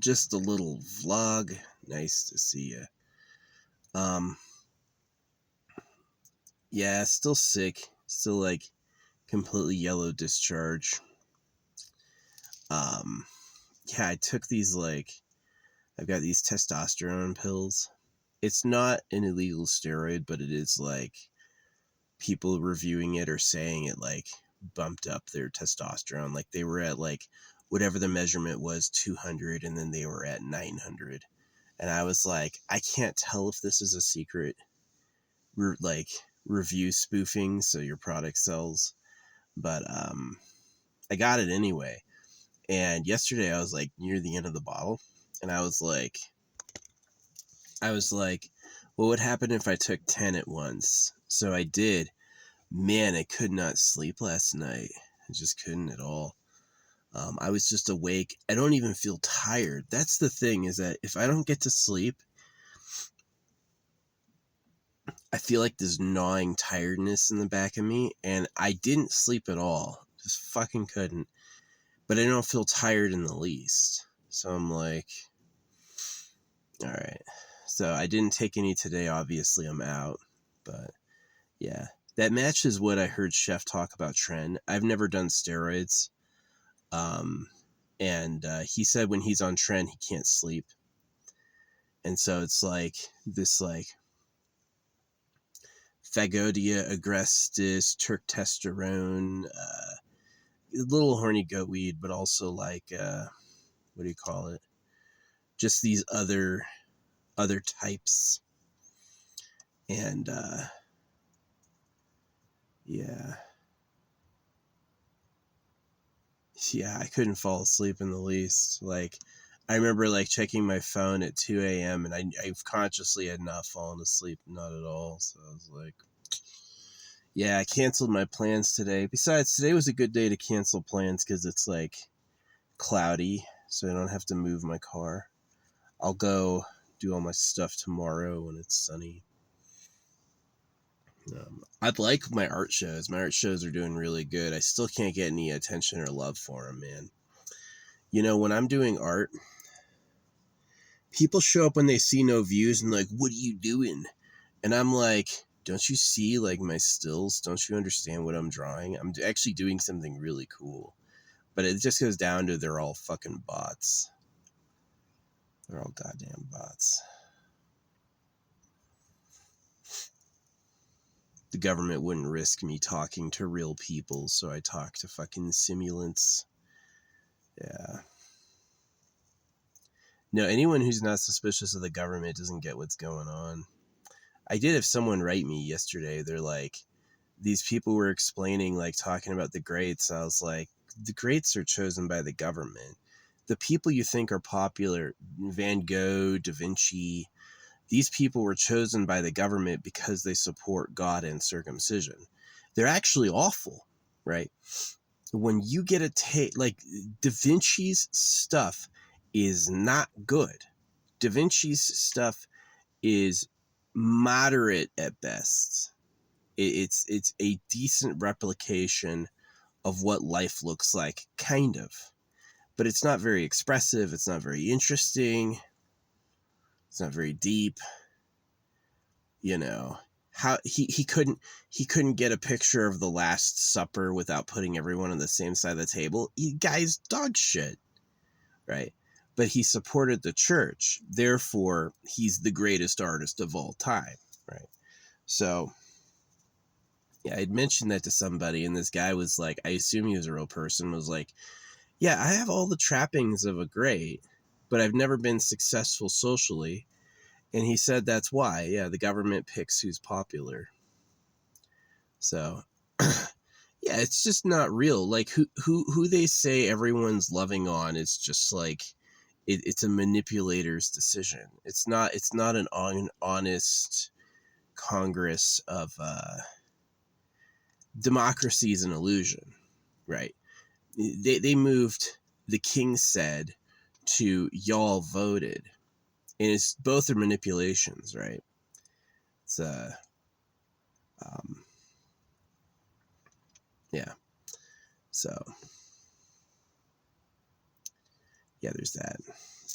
just a little vlog. Nice to see you. Yeah, still sick. Still like completely yellow discharge. Yeah, I took these I've got these testosterone pills. It's not an illegal steroid, but it is like people reviewing it or saying it like bumped up their testosterone. Like they were at like whatever the measurement was, 200, and then they were at 900. And I was like, I can't tell if this is a secret review spoofing so your product sells, but I got it anyway. And yesterday I was like near the end of the bottle, and I was like, what would happen if I took 10 at once? So I did. Man, I could not sleep last night. I just couldn't at all. I was just awake. I don't even feel tired. That's the thing, is that if I don't get to sleep, I feel like this gnawing tiredness in the back of me, and I didn't sleep at all. Just fucking couldn't. But I don't feel tired in the least. So I'm like, all right. So I didn't take any today. Obviously, I'm out. But yeah, that matches what I heard Chef talk about Tren. I've never done steroids. And he said when he's on Tren, he can't sleep. And so it's like this Fagodia agrestis, turktesterone, little horny goat weed, but also what do you call it? Just these other types. And yeah, I couldn't fall asleep in the least. Like, I remember like checking my phone at 2 a.m. and I consciously had not fallen asleep, not at all. So I was like, yeah, I canceled my plans today. Besides, today was a good day to cancel plans because it's like cloudy, so I don't have to move my car. I'll go do all my stuff tomorrow when it's sunny. I'd like my art shows. My art shows are doing really good. I still can't get any attention or love for them, man. You know, when I'm doing art, people show up when they see no views and like, what are you doing? And I'm like, don't you see like my stills? Don't you understand what I'm drawing? I'm actually doing something really cool. But it just goes down to they're all fucking bots. They're all goddamn bots. The government wouldn't risk me talking to real people, so I talk to fucking simulants. Yeah. No, anyone who's not suspicious of the government doesn't get what's going on. I did have someone write me yesterday. They're like, these people were explaining, like, talking about the greats. I was like, the greats are chosen by the government. The people you think are popular, Van Gogh, Da Vinci, these people were chosen by the government because they support God and circumcision. They're actually awful, right? When you get like Da Vinci's stuff is not good. Da Vinci's stuff is moderate at best. It's a decent replication of what life looks like, kind of. But it's not very expressive. It's not very interesting. It's not very deep. You know, how he couldn't get a picture of the Last Supper without putting everyone on the same side of the table. Guy's dog shit, right? But he supported the church, therefore he's the greatest artist of all time, right? So yeah, I'd mentioned that to somebody, and this guy was like, I assume he was a real person, was like, yeah, I have all the trappings of a great, but I've never been successful socially. And he said that's why. Yeah, the government picks who's popular. So yeah, it's just not real. Like who they say everyone's loving on is just like it's a manipulator's decision. It's not an honest Congress of democracy is an illusion, right? They moved the king said to y'all voted, and it's both are manipulations, right? It's um yeah. So yeah, there's that.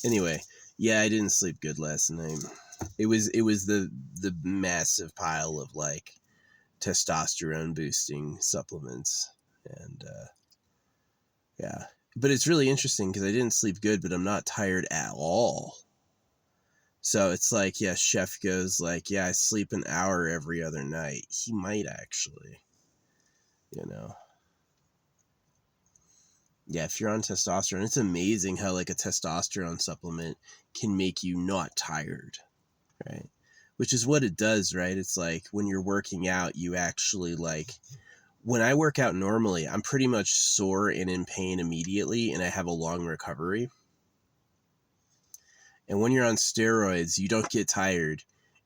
Anyway, yeah, I didn't sleep good last night. It was the massive pile of like testosterone boosting supplements, and yeah. But it's really interesting because I didn't sleep good, but I'm not tired at all. So it's like, yeah, Chef goes like, yeah, I sleep an hour every other night. He might actually, you know. Yeah, if you're on testosterone, it's amazing how like a testosterone supplement can make you not tired, right? Which is what it does, right? It's like when you're working out, you actually like, when I work out normally, I'm pretty much sore and in pain immediately, and I have a long recovery. And when you're on steroids, you don't get tired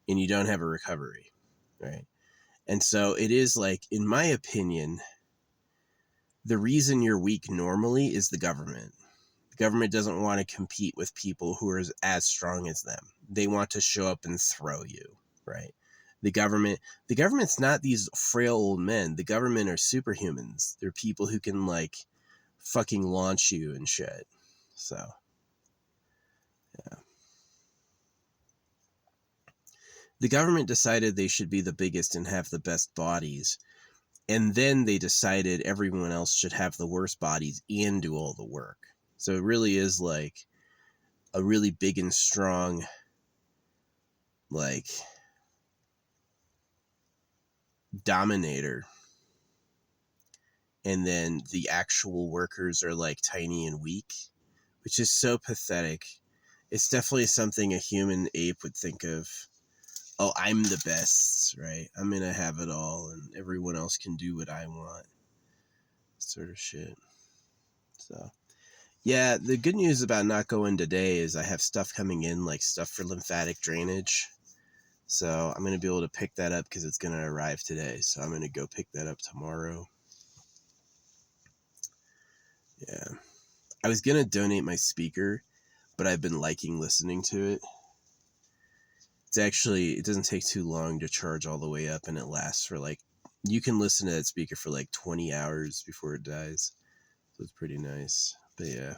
and you don't have a recovery, right? And so it is like, in my opinion, the reason you're weak normally is the government. The government doesn't want to compete with people who are as strong as them. They want to show up and throw you, right? The government's not these frail old men. The government are superhumans. They're people who can like fucking launch you and shit. So, yeah. The government decided they should be the biggest and have the best bodies. And then they decided everyone else should have the worst bodies and do all the work. So it really is like a really big and strong, like, dominator. And then the actual workers are like tiny and weak, which is so pathetic. It's definitely something a human ape would think of. Oh, I'm the best, right? I'm going to have it all and everyone else can do what I want. Sort of shit. So, yeah, the good news about not going today is I have stuff coming in, like stuff for lymphatic drainage. So I'm going to be able to pick that up because it's going to arrive today. So I'm going to go pick that up tomorrow. Yeah. I was going to donate my speaker, but I've been liking listening to it. It's actually, it doesn't take too long to charge all the way up, and it lasts for like, you can listen to that speaker for like 20 hours before it dies. So it's pretty nice. But yeah.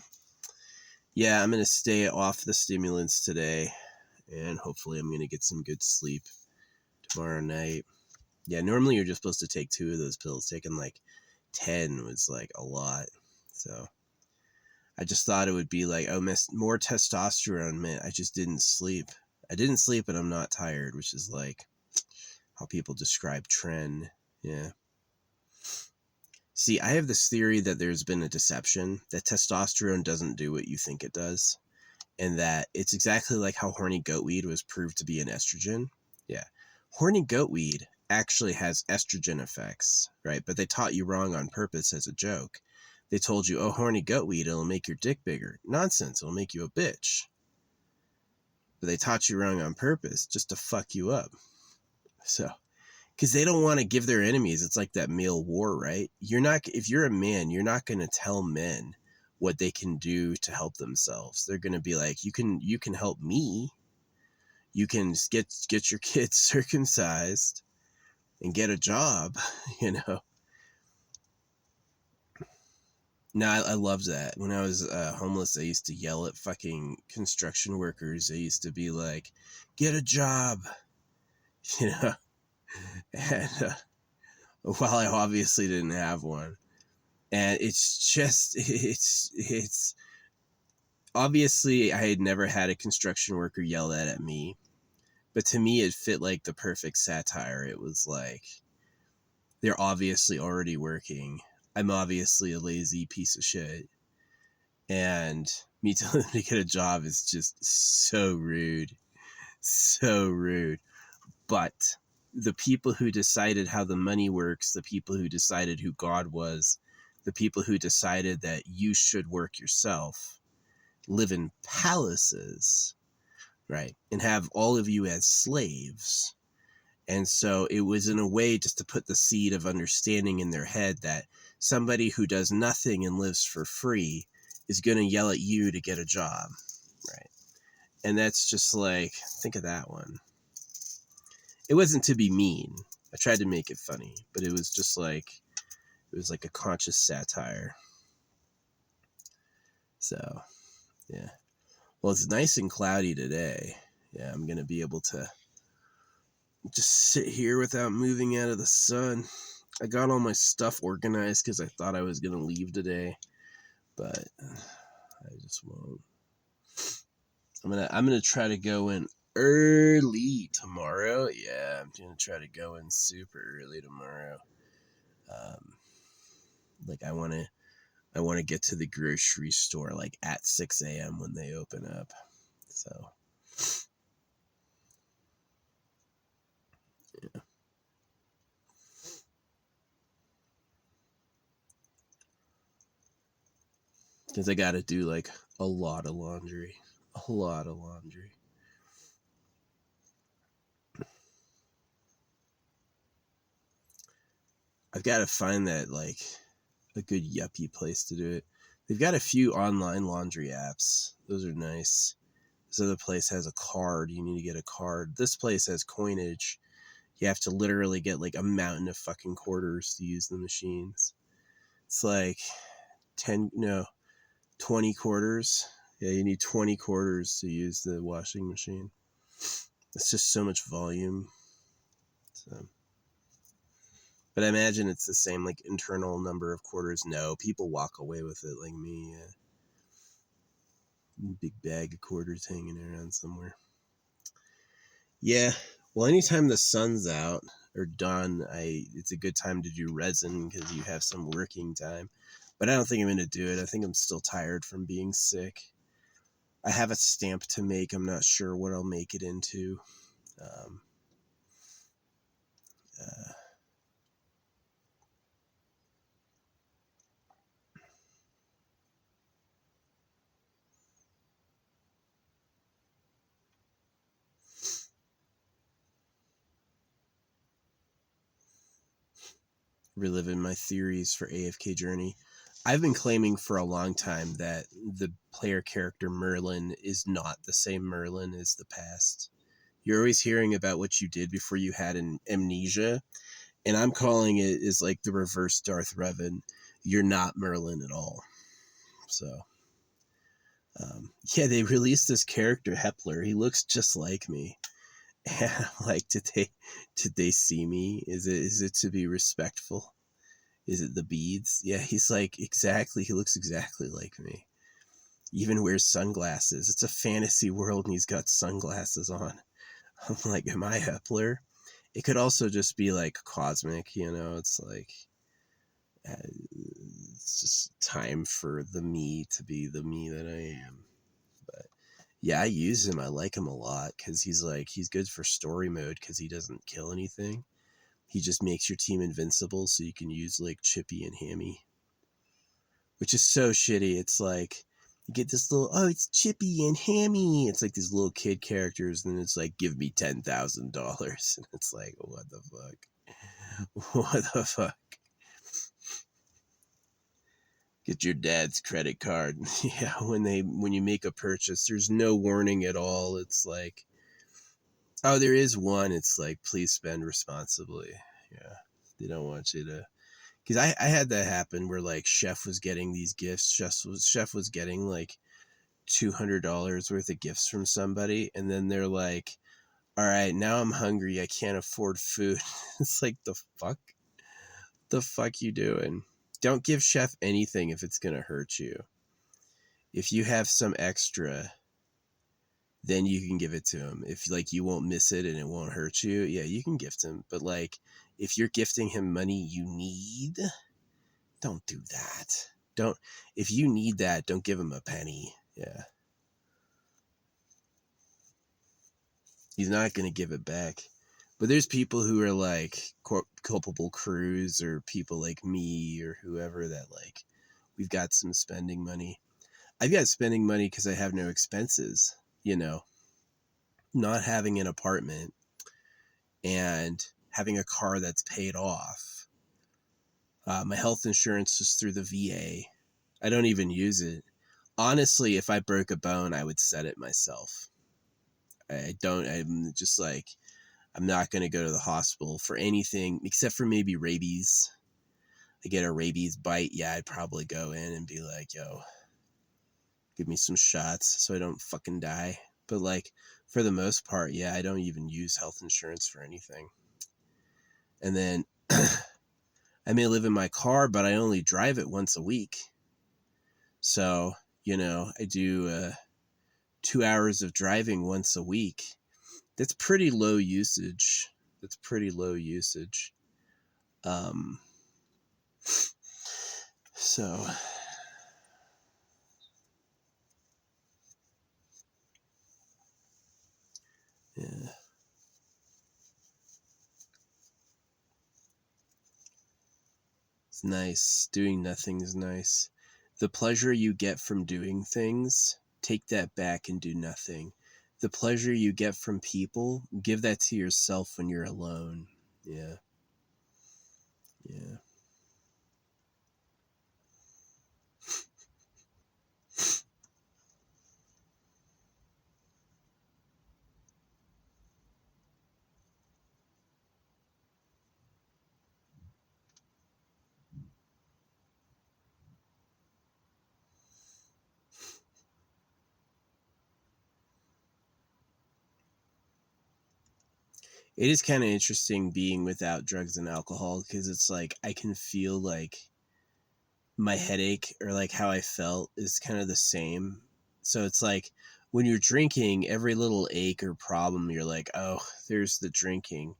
Yeah, I'm going to stay off the stimulants today, and hopefully I'm going to get some good sleep tomorrow night. Yeah, normally you're just supposed to take 2 of those pills. Taking like 10 was like a lot. So I just thought it would be like, oh, more testosterone meant I just didn't sleep. I didn't sleep and I'm not tired, which is like how people describe tren. Yeah. See, I have this theory that there's been a deception, that testosterone doesn't do what you think it does, and that it's exactly like how horny goatweed was proved to be an estrogen. Yeah. Horny goatweed actually has estrogen effects, right? But they taught you wrong on purpose as a joke. They told you, oh, horny goatweed, it'll make your dick bigger. Nonsense, it'll make you a bitch. But they taught you wrong on purpose just to fuck you up. So, because they don't want to give their enemies, it's like that male war, right? You're not, if you're a man, you're not going to tell men what they can do to help themselves. They're going to be like, you can help me. You can get your kids circumcised and get a job, you know. No, I loved that. When I was homeless, I used to yell at fucking construction workers. I used to be like, get a job, you know. And while I obviously didn't have one. And it's just, it's obviously I had never had a construction worker yell that at me. But to me, it fit like the perfect satire. It was like, they're obviously already working. I'm obviously a lazy piece of shit. And me telling them to get a job is just so rude. So rude. But the people who decided how the money works, the people who decided who God was, the people who decided that you should work yourself, live in palaces, right? And have all of you as slaves. And so it was in a way just to put the seed of understanding in their head that somebody who does nothing and lives for free is going to yell at you to get a job, right? And that's just like, think of that one. It wasn't to be mean. I tried to make it funny, but it was just like, it was like a conscious satire. So, yeah. Well, it's nice and cloudy today. Yeah, I'm going to be able to just sit here without moving out of the sun. I got all my stuff organized because I thought I was going to leave today, but I just won't. I'm gonna try to go in early tomorrow. Yeah, I'm gonna try to go in super early tomorrow. Like I wanna get to the grocery store like at 6 a.m. when they open up. So yeah. Because I gotta do like a lot of laundry. A lot of laundry. I've got to find that like a good yuppie place to do it. They've got a few online laundry apps. Those are nice. This other place has a card. You need to get a card. This place has coinage. You have to literally get like a mountain of fucking quarters to use the machines. It's like 20 quarters. Yeah, you need 20 quarters to use the washing machine. It's just so much volume. So, but I imagine it's the same like internal number of quarters. No, people walk away with it like me. Yeah. Big bag of quarters hanging around somewhere. Yeah. Well, anytime the sun's out or done, it's a good time to do resin because you have some working time. But I don't think I'm going to do it. I think I'm still tired from being sick. I have a stamp to make. I'm not sure what I'll make it into. Um, uh, Reliving my theories for AFK Journey. I've been claiming for a long time that the player character Merlin is not the same Merlin as the past. You're always hearing about what you did before you had an amnesia, and I'm calling it is like the reverse Darth Revan. You're not Merlin at all. So, yeah, they released this character Hepler. He looks just like me. And I'm like, did they see me? Is it to be respectful? Is it the beads? Yeah, he's like exactly. He looks exactly like me. Even wears sunglasses. It's a fantasy world, and he's got sunglasses on. I'm like, am I Hepler? It could also just be like cosmic, you know. It's like it's just time for the me to be the me that I am. But yeah, I use him. I like him a lot because he's good for story mode because he doesn't kill anything. He just makes your team invincible, so you can use like Chippy and Hammy, which is so shitty. It's like you get this little, oh, it's Chippy and Hammy. It's like these little kid characters, and it's like, give me $10,000, and it's like, what the fuck? What the fuck? Get your dad's credit card. Yeah, when you make a purchase, there's no warning at all. It's like, oh, there is one. It's like, please spend responsibly. Yeah, they don't want you to. Because I had that happen where like Chef was getting these gifts. Chef was getting like $200 worth of gifts from somebody, and then they're like, all right, now I'm hungry. I can't afford food. It's like, the fuck you doing? Don't give Chef anything if it's going to hurt you. If you have some extra, then you can give it to him. If like you won't miss it and it won't hurt you, yeah, you can gift him. But like if you're gifting him money you need, don't do that. Don't If you need that, don't give him a penny. Yeah. He's not going to give it back. But there's people who are like culpable crews or people like me or whoever that like we've got some spending money. I've got spending money because I have no expenses, you know, not having an apartment and having a car that's paid off. My health insurance is through the VA. I don't even use it. Honestly, if I broke a bone, I would set it myself. I'm just like, I'm not going to go to the hospital for anything except for maybe rabies. I get a rabies bite. Yeah, I'd probably go in and be like, yo, give me some shots so I don't fucking die. But like for the most part, yeah, I don't even use health insurance for anything. And then I may live in my car, but I only drive it once a week. So, I do 2 hours of driving once a week. That's pretty low usage. Um, so, yeah. It's nice. Doing nothing is nice. The pleasure you get from doing things, take that back and do nothing. The pleasure you get from people, give that to yourself when you're alone. Yeah. Yeah. It is kind of interesting being without drugs and alcohol because it's like I can feel like my headache or like how I felt is kind of the same. So it's like when you're drinking, every little ache or problem, you're like, oh, there's the drinking.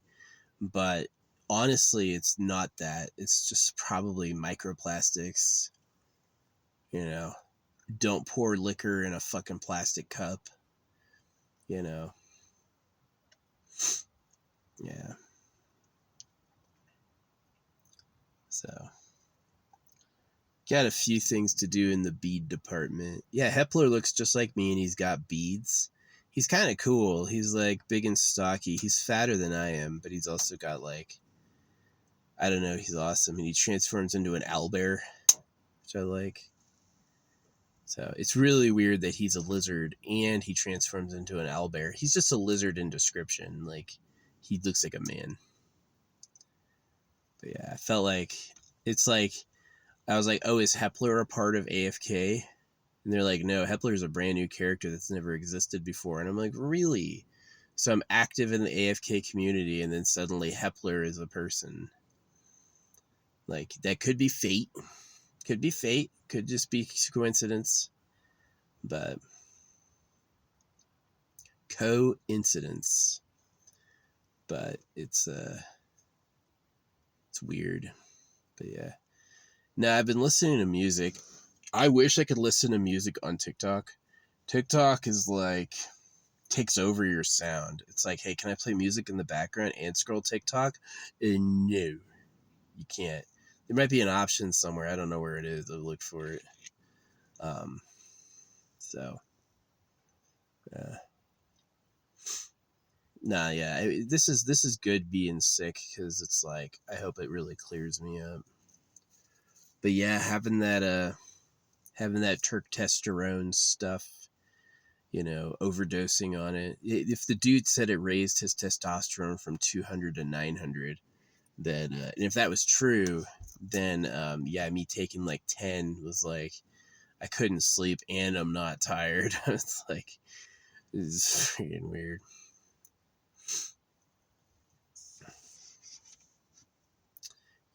But honestly, it's not that. It's just probably microplastics. You know, don't pour liquor in a fucking plastic cup. You know, yeah. So, got a few things to do in the bead department. Yeah, Hepler looks just like me and he's got beads. He's kind of cool. He's like big and stocky. He's fatter than I am, but he's also got like, I don't know, he's awesome. And he transforms into an owlbear, which I like. So it's really weird that he's a lizard and he transforms into an owlbear. He's just a lizard in description. Like, he looks like a man. But yeah, I felt like, it's like, I was like, oh, is Hepler a part of AFK? And they're like, no, Hepler is a brand new character that's never existed before. And I'm like, really? So I'm active in the AFK community, and then suddenly Hepler is a person. Like, that could be fate. Could be fate. Could just be coincidence. But coincidence. But it's weird. But yeah. Now I've been listening to music. I wish I could listen to music on TikTok. TikTok is like takes over your sound. It's like, hey, can I play music in the background and scroll TikTok? No, you can't. There might be an option somewhere. I don't know where it is. I'll look for it. So, nah, yeah. This is good being sick because it's like I hope it really clears me up. But yeah, having that Turk testosterone stuff, overdosing on it. If the dude said it raised his testosterone from 200 to 900, then and if that was true, then yeah, me taking like 10 was like I couldn't sleep and I'm not tired. It's like, it's freaking weird.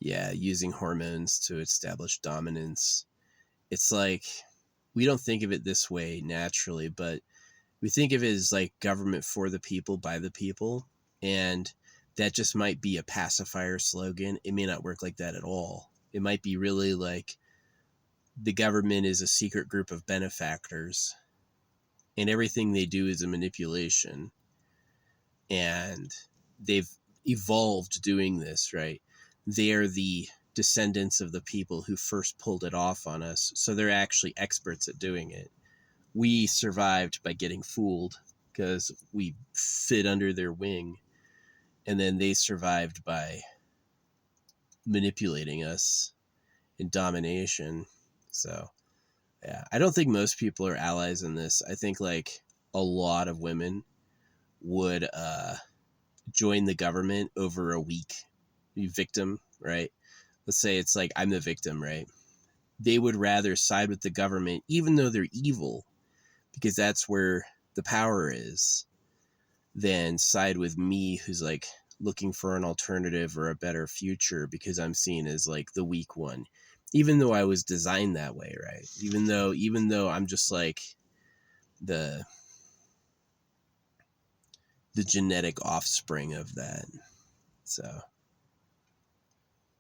Yeah, using hormones to establish dominance. It's like we don't think of it this way naturally, but we think of it as like government for the people by the people, and that just might be a pacifier slogan. It may not work like that at all. It might be really like the government is a secret group of benefactors and everything they do is a manipulation, and they've evolved doing this, right? They're the descendants of the people who first pulled it off on us, so they're actually experts at doing it. We survived by getting fooled because we fit under their wing, and then they survived by manipulating us in domination. So yeah, I don't think most people are allies in this. I think like a lot of women would join the government over a week. Be victim, right? Let's say it's like I'm the victim, right? they would rather side with the government, even though they're evil, because that's where the power is, than side with me, who's like looking for an alternative or a better future, because I'm seen as like the weak one, even though I was designed that way, right? Even though I'm just like the genetic offspring of that. So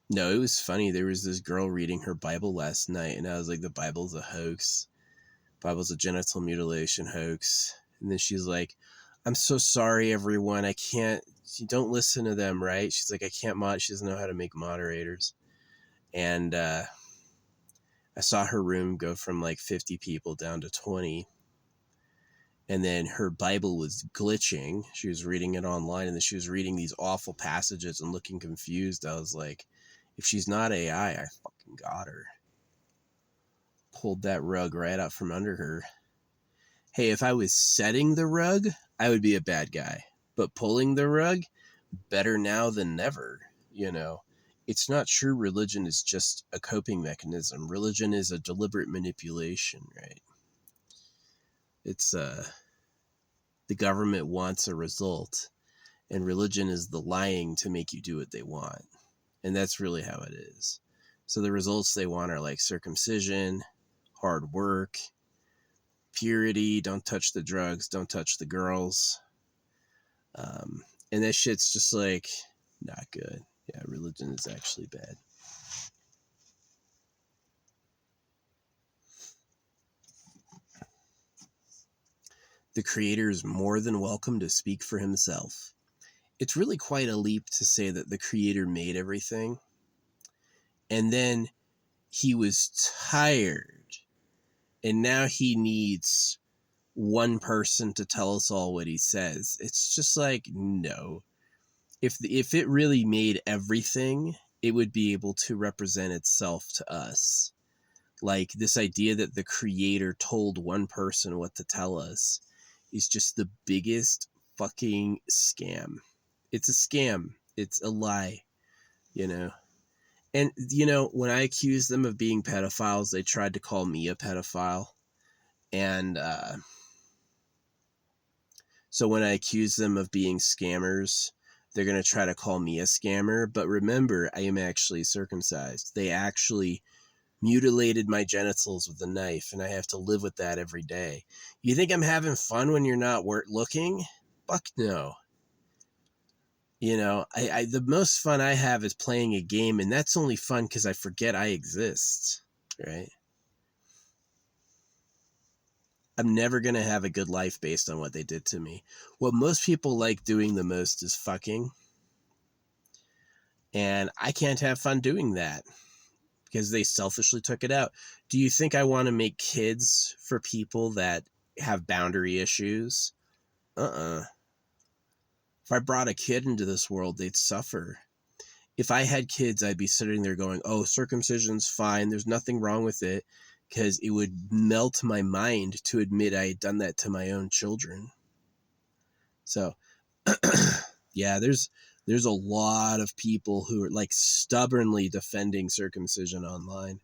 no, it was funny. There was this girl reading her Bible last night, and I was like, the Bible's a hoax. Bible's a genital mutilation hoax. And then she's like, I'm so sorry, everyone. I can't, don't listen to them, right? She's like, I can't she doesn't know how to make moderators. And I saw her room go from like 50 people down to 20. And then her Bible was glitching. She was reading it online, and then she was reading these awful passages and looking confused. I was like, if she's not AI, I fucking got her. Pulled that rug right out from under her. Hey, if I was setting the rug, I would be a bad guy. But pulling the rug, better now than never, you know. It's not true religion is just a coping mechanism. Religion is a deliberate manipulation, right? It's the government wants a result, and religion is the lying to make you do what they want. And that's really how it is. So the results they want are like circumcision, hard work, purity, don't touch the drugs, don't touch the girls. And that shit's just like not good. Yeah, religion is actually bad. The creator is more than welcome to speak for himself. It's really quite a leap to say that the creator made everything, and then he was tired, and now he needs one person to tell us all what he says. It's just like, no. If it really made everything, it would be able to represent itself to us. Like, this idea that the creator told one person what to tell us is just the biggest fucking scam. It's a scam. It's a lie, you know. And, you know, when I accused them of being pedophiles, they tried to call me a pedophile. And so when I accuse them of being scammers, they're going to try to call me a scammer. But remember, I am actually circumcised. They actually mutilated my genitals with a knife, and I have to live with that every day. You think I'm having fun when you're not looking? Fuck no. You know, the most fun I have is playing a game, and that's only fun because I forget I exist, right? I'm never going to have a good life based on what they did to me. What most people like doing the most is fucking, and I can't have fun doing that because they selfishly took it out. Do you think I want to make kids for people that have boundary issues? If I brought a kid into this world, they'd suffer. If I had kids, I'd be sitting there going, oh, circumcision's fine. There's nothing wrong with it, because it would melt my mind to admit I had done that to my own children. So, yeah, there's a lot of people who are like stubbornly defending circumcision online.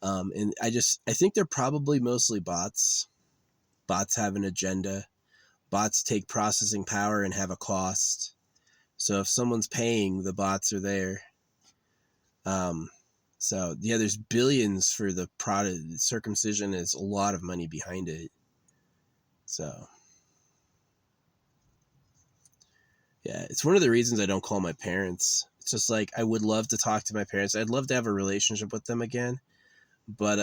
And I think they're probably mostly bots. Bots have an agenda. Bots take processing power and have a cost. So if someone's paying, the bots are there. So yeah, there's billions for the product. Circumcision is a lot of money behind it. So yeah, it's one of the reasons I don't call my parents. It's just like, I would love to talk to my parents. I'd love to have a relationship with them again, but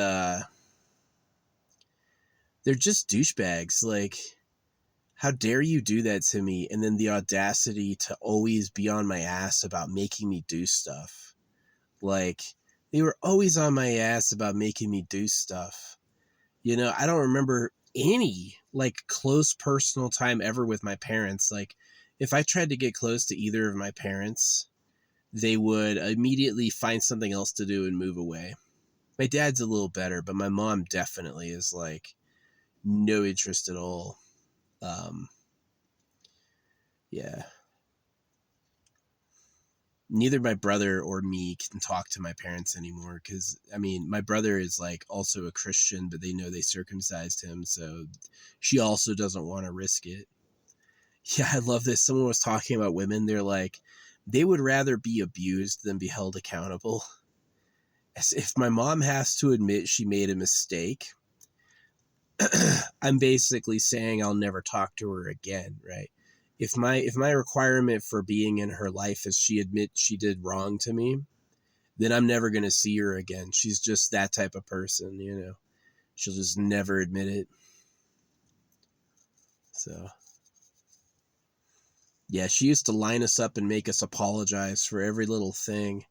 they're just douchebags. Like, how dare you do that to me? And then the audacity to always be on my ass about making me do stuff. Like, they were always on my ass about making me do stuff. You know, I don't remember any like close personal time ever with my parents. Like, if I tried to get close to either of my parents, they would immediately find something else to do and move away. My dad's a little better, but my mom definitely is like no interest at all. Yeah. neither my brother or me can talk to my parents anymore because, I mean, my brother is like also a Christian, but they know they circumcised him, so she also doesn't want to risk it. Yeah, I love this. Someone was talking about women. They're like, they would rather be abused than be held accountable. As if my mom has to admit she made a mistake, I'm basically saying I'll never talk to her again, right? If my requirement for being in her life is she admits she did wrong to me, then I'm never going to see her again. She's just that type of person, you know. She'll just never admit it. So, yeah, she used to line us up and make us apologize for every little thing.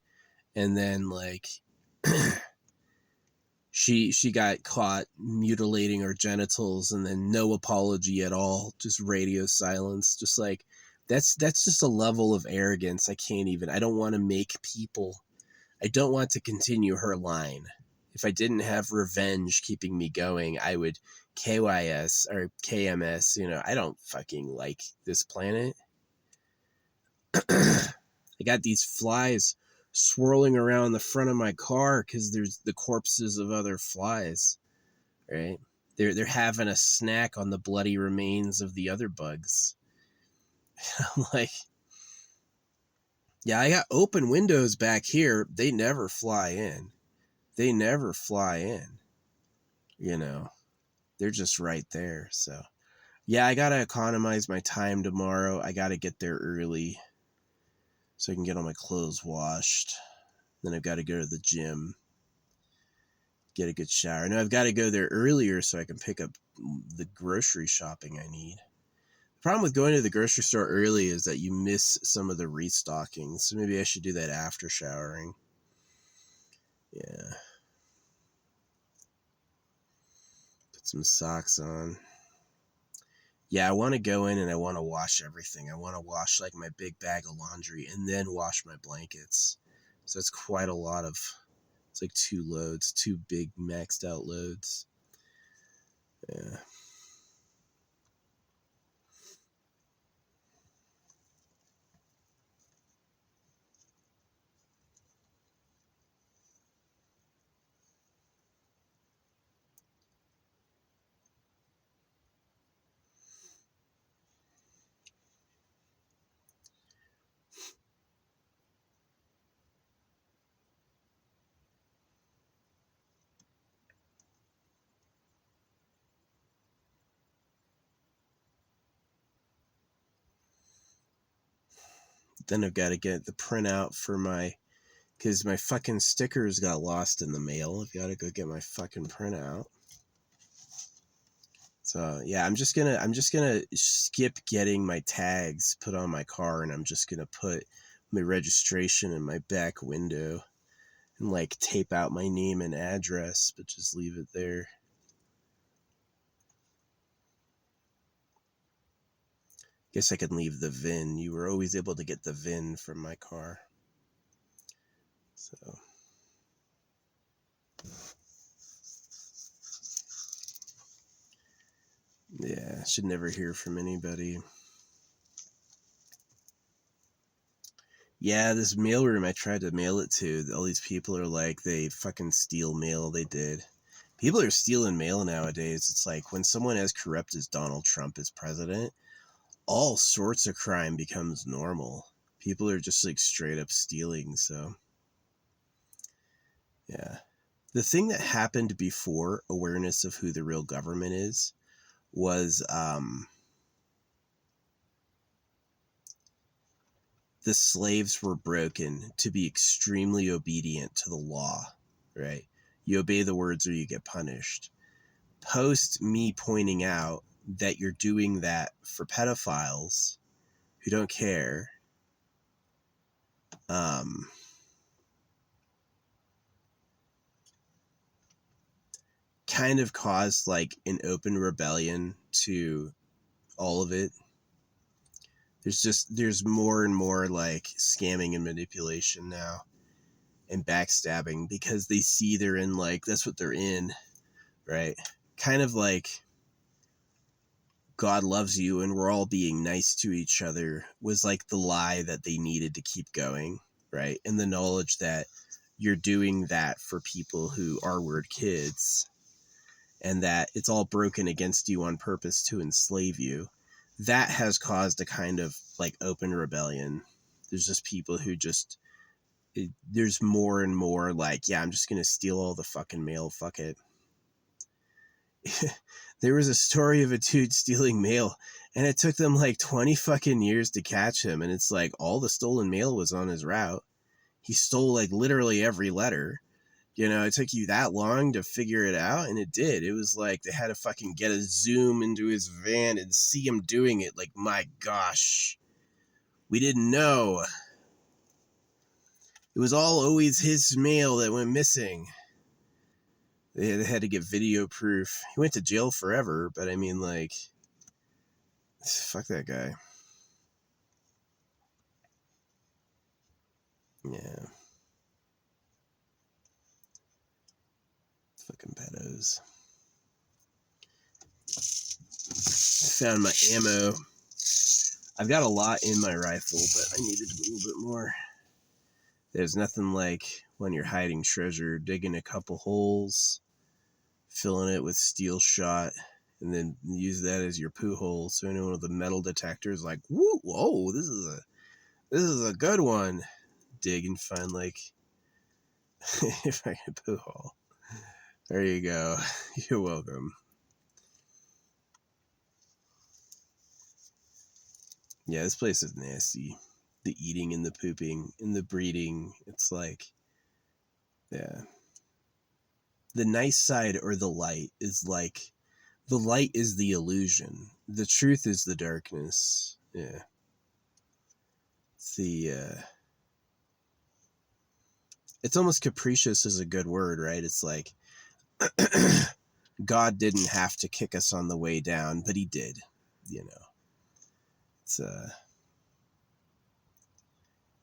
And then, like, she got caught mutilating her genitals and then no apology at all, just radio silence. Just like, that's just a level of arrogance I can't even. I don't want to make people. I don't want to continue her line. If I didn't have revenge keeping me going, I would KYS or KMS. You know, I don't fucking like this planet. I got these flies swirling around the front of my car because there's the corpses of other flies, right? They're having a snack on the bloody remains of the other bugs. I'm like, yeah, I got open windows back here. They never fly in. They never fly in. You know, they're just right there. So, yeah, I gotta economize my time tomorrow. I gotta get there early so I can get all my clothes washed. Then I've got to go to the gym, get a good shower. Now I've got to go there earlier so I can pick up the grocery shopping I need. The problem with going to the grocery store early is that you miss some of the restocking. So maybe I should do that after showering. Yeah. Put some socks on. Yeah, I want to go in and I want to wash everything. I want to wash like my big bag of laundry and then wash my blankets. So it's quite a lot of, it's like 2 loads, 2 big maxed out loads. Yeah. Then I've got to get the printout for my, because my fucking stickers got lost in the mail. I've got to go get my fucking printout. So yeah, I'm just gonna skip getting my tags put on my car, and I'm just gonna put my registration in my back window and like tape out my name and address, but just leave it there. Guess I could leave the VIN. You were always able to get the VIN from my car. So yeah, should never hear from anybody. Yeah, this mailroom I tried to mail it to, all these people are like, they fucking steal mail. They did. People are stealing mail nowadays. It's like when someone as corrupt as Donald Trump is president, all sorts of crime becomes normal. People are just like straight up stealing. So, yeah. The thing that happened before awareness of who the real government is was the slaves were broken to be extremely obedient to the law, right? You obey the words or you get punished. Post me pointing out that you're doing that for pedophiles who don't care, kind of caused like an open rebellion to all of it. There's more and more like scamming and manipulation now and backstabbing because they see they're in, like, that's what they're in, right? Kind of like God loves you and we're all being nice to each other was like the lie that they needed to keep going. right? And the knowledge that you're doing that for people who are word kids, and that it's all broken against you on purpose to enslave you, that has caused a kind of like open rebellion. There's just people who just, there's more and more like, yeah, I'm just going to steal all the fucking mail. Fuck it. There was a story of a dude stealing mail, and it took them like 20 fucking years to catch him. And it's like all the stolen mail was on his route. He stole like literally every letter. You know, it took you that long to figure it out, and it did. It was like they had to fucking get a zoom into his van and see him doing it. Like, my gosh, we didn't know. It was all always his mail that went missing. They had to get video proof. He went to jail forever, but I mean, like, fuck that guy. Yeah. Fucking pedos. Found my ammo. I've got a lot in my rifle, but I needed a little bit more. There's nothing like when you're hiding treasure, digging a couple holes, filling it with steel shot, and then use that as your poo hole. So anyone with a metal detector is like, woo, whoa, this is a good one. Dig and find like if I can poo hole. There you go. You're welcome. Yeah, this place is nasty. The eating and the pooping and the breeding. It's like, yeah. The nice side or the light is like, the light is the illusion. The truth is the darkness. Yeah. It's it's almost capricious is a good word, right? It's like, God didn't have to kick us on the way down, but he did, you know. It's,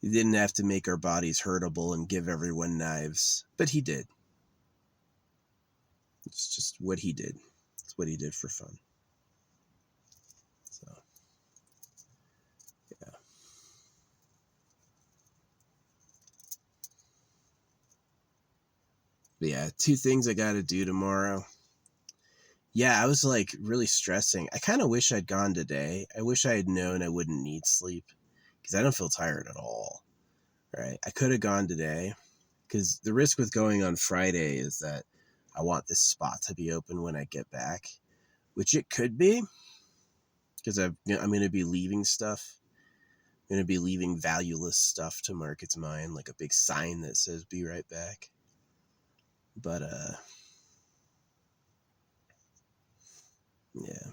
he didn't have to make our bodies hurtable and give everyone knives, but he did. It's just what he did. It's what he did for fun. So, yeah. But yeah, 2 things I got to do tomorrow. Yeah, I was like really stressing. I kind of wish I'd gone today. I wish I had known I wouldn't need sleep because I don't feel tired at all. Right? I could have gone today because the risk with going on Friday is that I want this spot to be open when I get back, which it could be because I'm going to be leaving stuff. I'm going to be leaving valueless stuff to Market's Mind, like a big sign that says "Be right back." But yeah.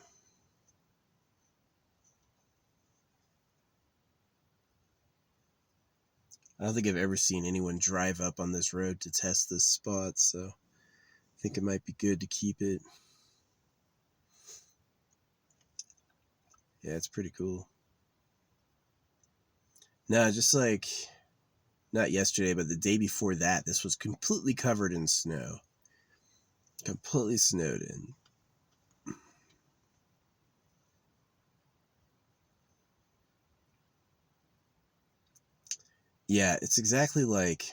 I don't think I've ever seen anyone drive up on this road to test this spot, so I think it might be good to keep it. Yeah, it's pretty cool. No, just like, not yesterday, but the day before that, this was completely covered in snow. Completely snowed in. Yeah, it's exactly like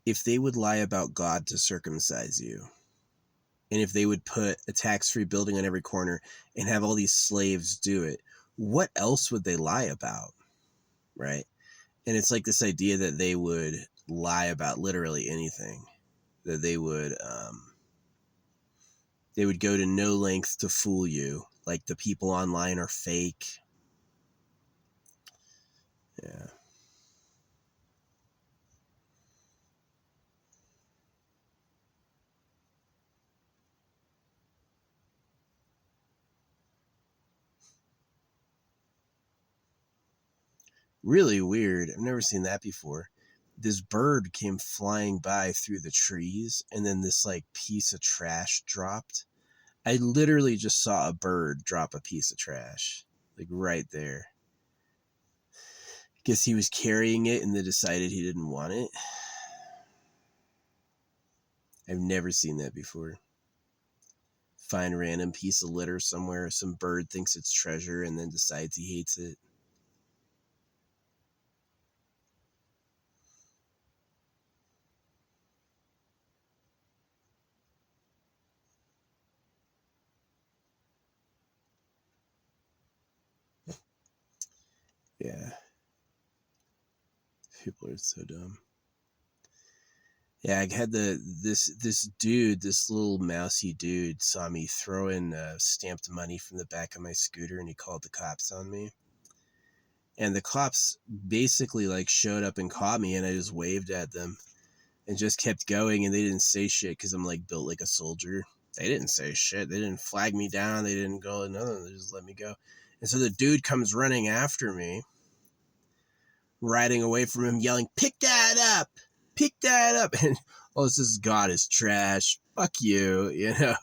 if they would lie about God to circumcise you, and if they would put a tax-free building on every corner and have all these slaves do it, what else would they lie about, right? And it's like this idea that they would lie about literally anything, that they would go to no length to fool you, like the people online are fake. Yeah. Really weird. I've never seen that before. This bird came flying by through the trees, and then this like piece of trash dropped. I literally just saw a bird drop a piece of trash, like right there. Guess he was carrying it and then decided he didn't want it. I've never seen that before. Find random piece of litter somewhere, some bird thinks it's treasure and then decides he hates it. Yeah. People are so dumb. Yeah, I had this dude, this little mousy dude, saw me throwing stamped money from the back of my scooter, and he called the cops on me. And the cops basically like showed up and caught me, and I just waved at them and just kept going, and they didn't say shit because I'm like built like a soldier. They didn't say shit. They didn't flag me down. They didn't go nothing. They just let me go. And so the dude comes running after me, riding away from him, yelling, "Pick that up! Pick that up!" And oh, this God is trash. Fuck you. You know,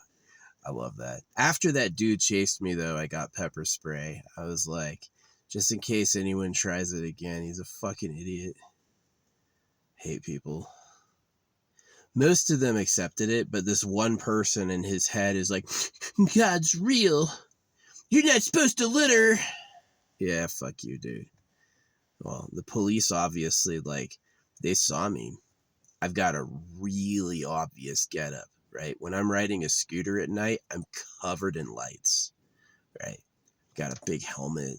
I love that. After that dude chased me, though, I got pepper spray. I was like, just in case anyone tries it again, he's a fucking idiot. Hate people. Most of them accepted it, but this one person in his head is like, God's real. You're not supposed to litter. Yeah, fuck you, dude. Well, the police obviously, like, they saw me. I've got a really obvious getup, right? When I'm riding a scooter at night, I'm covered in lights, right? Got a big helmet,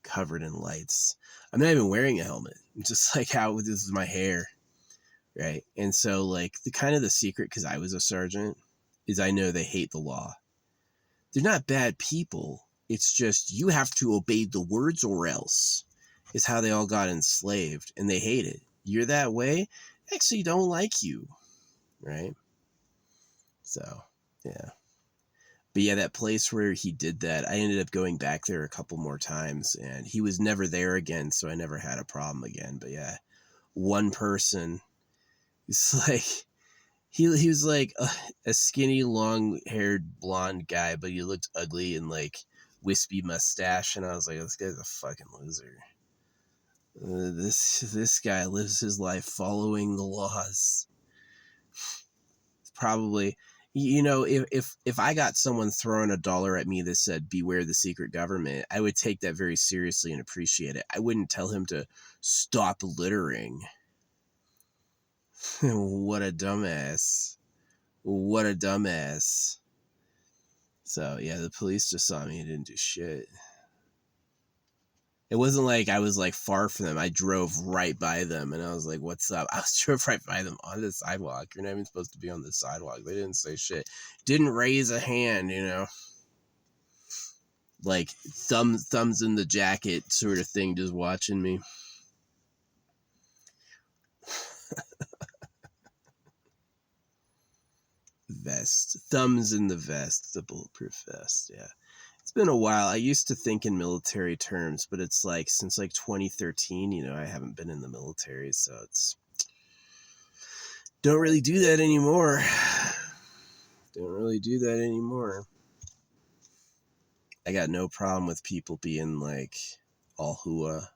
covered in lights. I'm not even wearing a helmet. I'm just like how this is my hair, right? And so, like, the kind of the secret, because I was a sergeant, is I know they hate the law. They're not bad people. It's just you have to obey the words or else, is how they all got enslaved, and they hate it. You're that way, actually don't like you, right? So, yeah. But yeah, that place where he did that, I ended up going back there a couple more times, and he was never there again, so I never had a problem again. But yeah, one person, it's like, he was like a skinny, long-haired blonde guy, but he looked ugly and like wispy mustache, and I was like, this guy's a fucking loser. This guy lives his life following the laws. Probably, you know, if I got someone throwing $1 at me that said beware the secret government, I would take that very seriously and appreciate it. I wouldn't tell him to stop littering. What a dumbass. What a dumbass. So yeah, the police just saw me and didn't do shit. It wasn't like I was like far from them. I drove right by them, and I was like, "What's up?" I drove right by them on the sidewalk. You're not even supposed to be on the sidewalk. They didn't say shit. Didn't raise a hand, you know, like thumbs in the jacket sort of thing, just watching me. Vest, thumbs in the vest, the bulletproof vest. Yeah. It's been a while. I used to think in military terms, but it's like since like 2013, you know, I haven't been in the military, so it's don't really do that anymore. Don't really do that anymore. I got no problem with people being like all hua,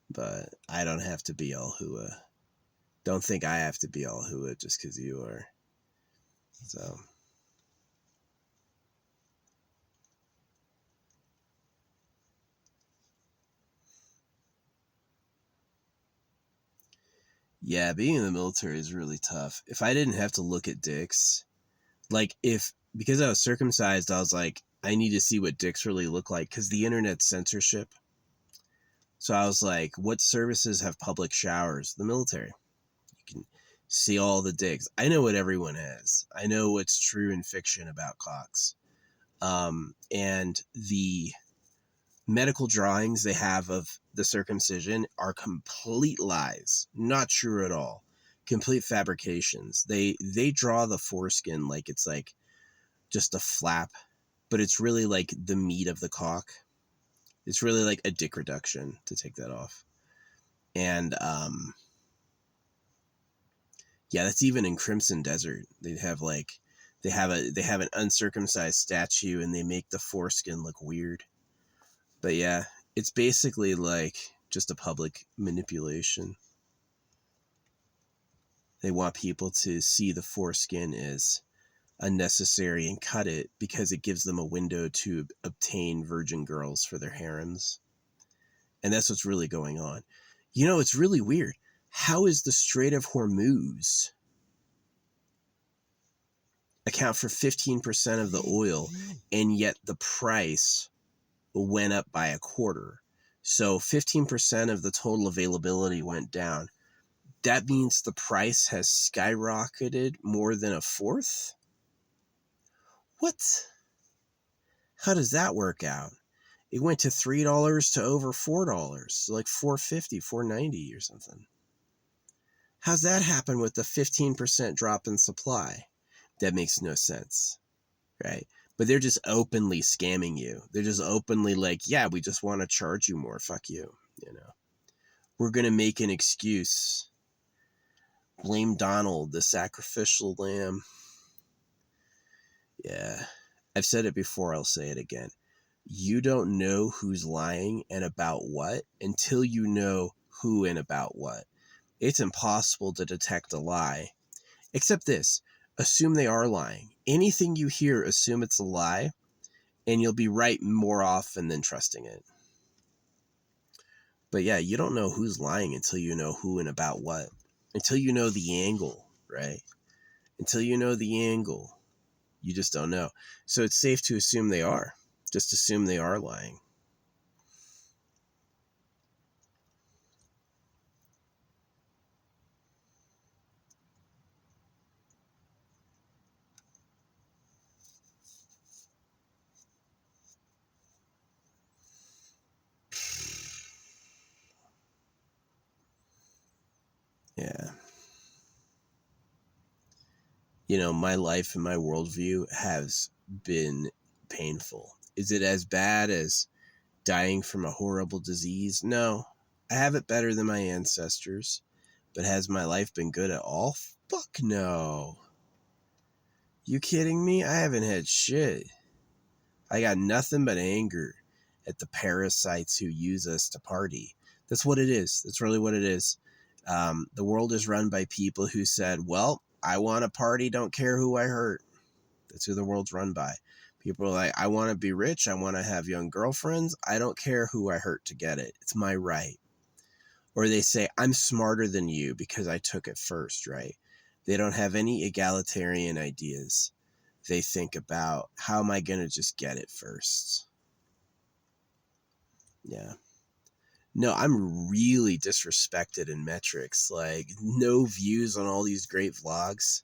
but I don't have to be all hua. Don't think I have to be all hua just because you are. So. Yeah, being in the military is really tough. If I didn't have to look at dicks, like because I was circumcised, I was like, I need to see what dicks really look like because the internet's censorship. So I was like, what services have public showers? The military. You can see all the dicks. I know what everyone has. I know what's true in fiction about cocks. And the medical drawings they have of the circumcision are complete lies, not true at all, complete fabrications. They draw the foreskin like it's like just a flap, but it's really like the meat of the cock. It's really like a dick reduction to take that off. And yeah, that's even in Crimson Desert. They have an uncircumcised statue and they make the foreskin look weird. But yeah, it's basically like just a public manipulation. They want people to see the foreskin as unnecessary and cut it because it gives them a window to obtain virgin girls for their harems. And that's what's really going on. You know, it's really weird. How is the Strait of Hormuz account for 15% of the oil, and yet the price went up by a quarter? So 15% of the total availability went down. That means the price has skyrocketed more than a fourth? What? How does that work out? It went to $3 to over $4, like $4.50, $4.90 or something. How's that happen with the 15% drop in supply? That makes no sense, right? But they're just openly scamming you. They're just openly like, yeah, we just want to charge you more. Fuck you, you know. We're going to make an excuse. Blame Donald, the sacrificial lamb. Yeah. I've said it before, I'll say it again. You don't know who's lying and about what until you know who and about what. It's impossible to detect a lie. Except this, assume they are lying. Anything you hear, assume it's a lie, and you'll be right more often than trusting it. But yeah, you don't know who's lying until you know who and about what. Until you know the angle, right? Until you know the angle, you just don't know. So it's safe to assume they are. Just assume they are lying. Yeah. You know, my life and my worldview has been painful. Is it as bad as dying from a horrible disease? No. I have it better than my ancestors. But has my life been good at all? Fuck no. You kidding me? I haven't had shit. I got nothing but anger at the parasites who use us to party. That's what it is. That's really what it is. The world is run by people who said, well, I want to party, don't care who I hurt. That's who the world's run by. People are like, I want to be rich. I want to have young girlfriends. I don't care who I hurt to get it. It's my right. Or they say, I'm smarter than you because I took it first, right? They don't have any egalitarian ideas. They think about, how am I going to just get it first? Yeah. No, I'm really disrespected in metrics. Like, no views on all these great vlogs.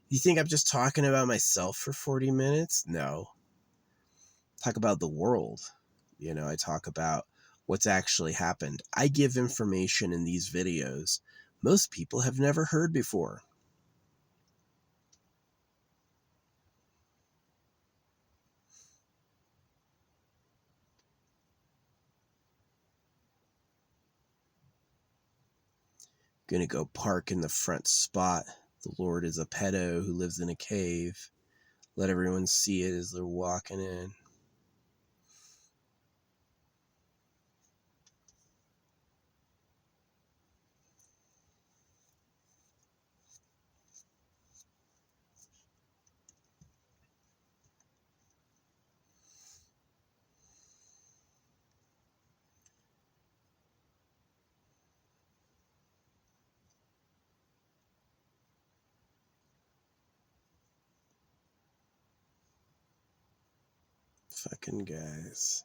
You think I'm just talking about myself for 40 minutes? No. Talk about the world. You know, I talk about what's actually happened. I give information in these videos most people have never heard before. Gonna go park in the front spot. The Lord is a pedo who lives in a cave. Let everyone see it as they're walking in. Fucking guys.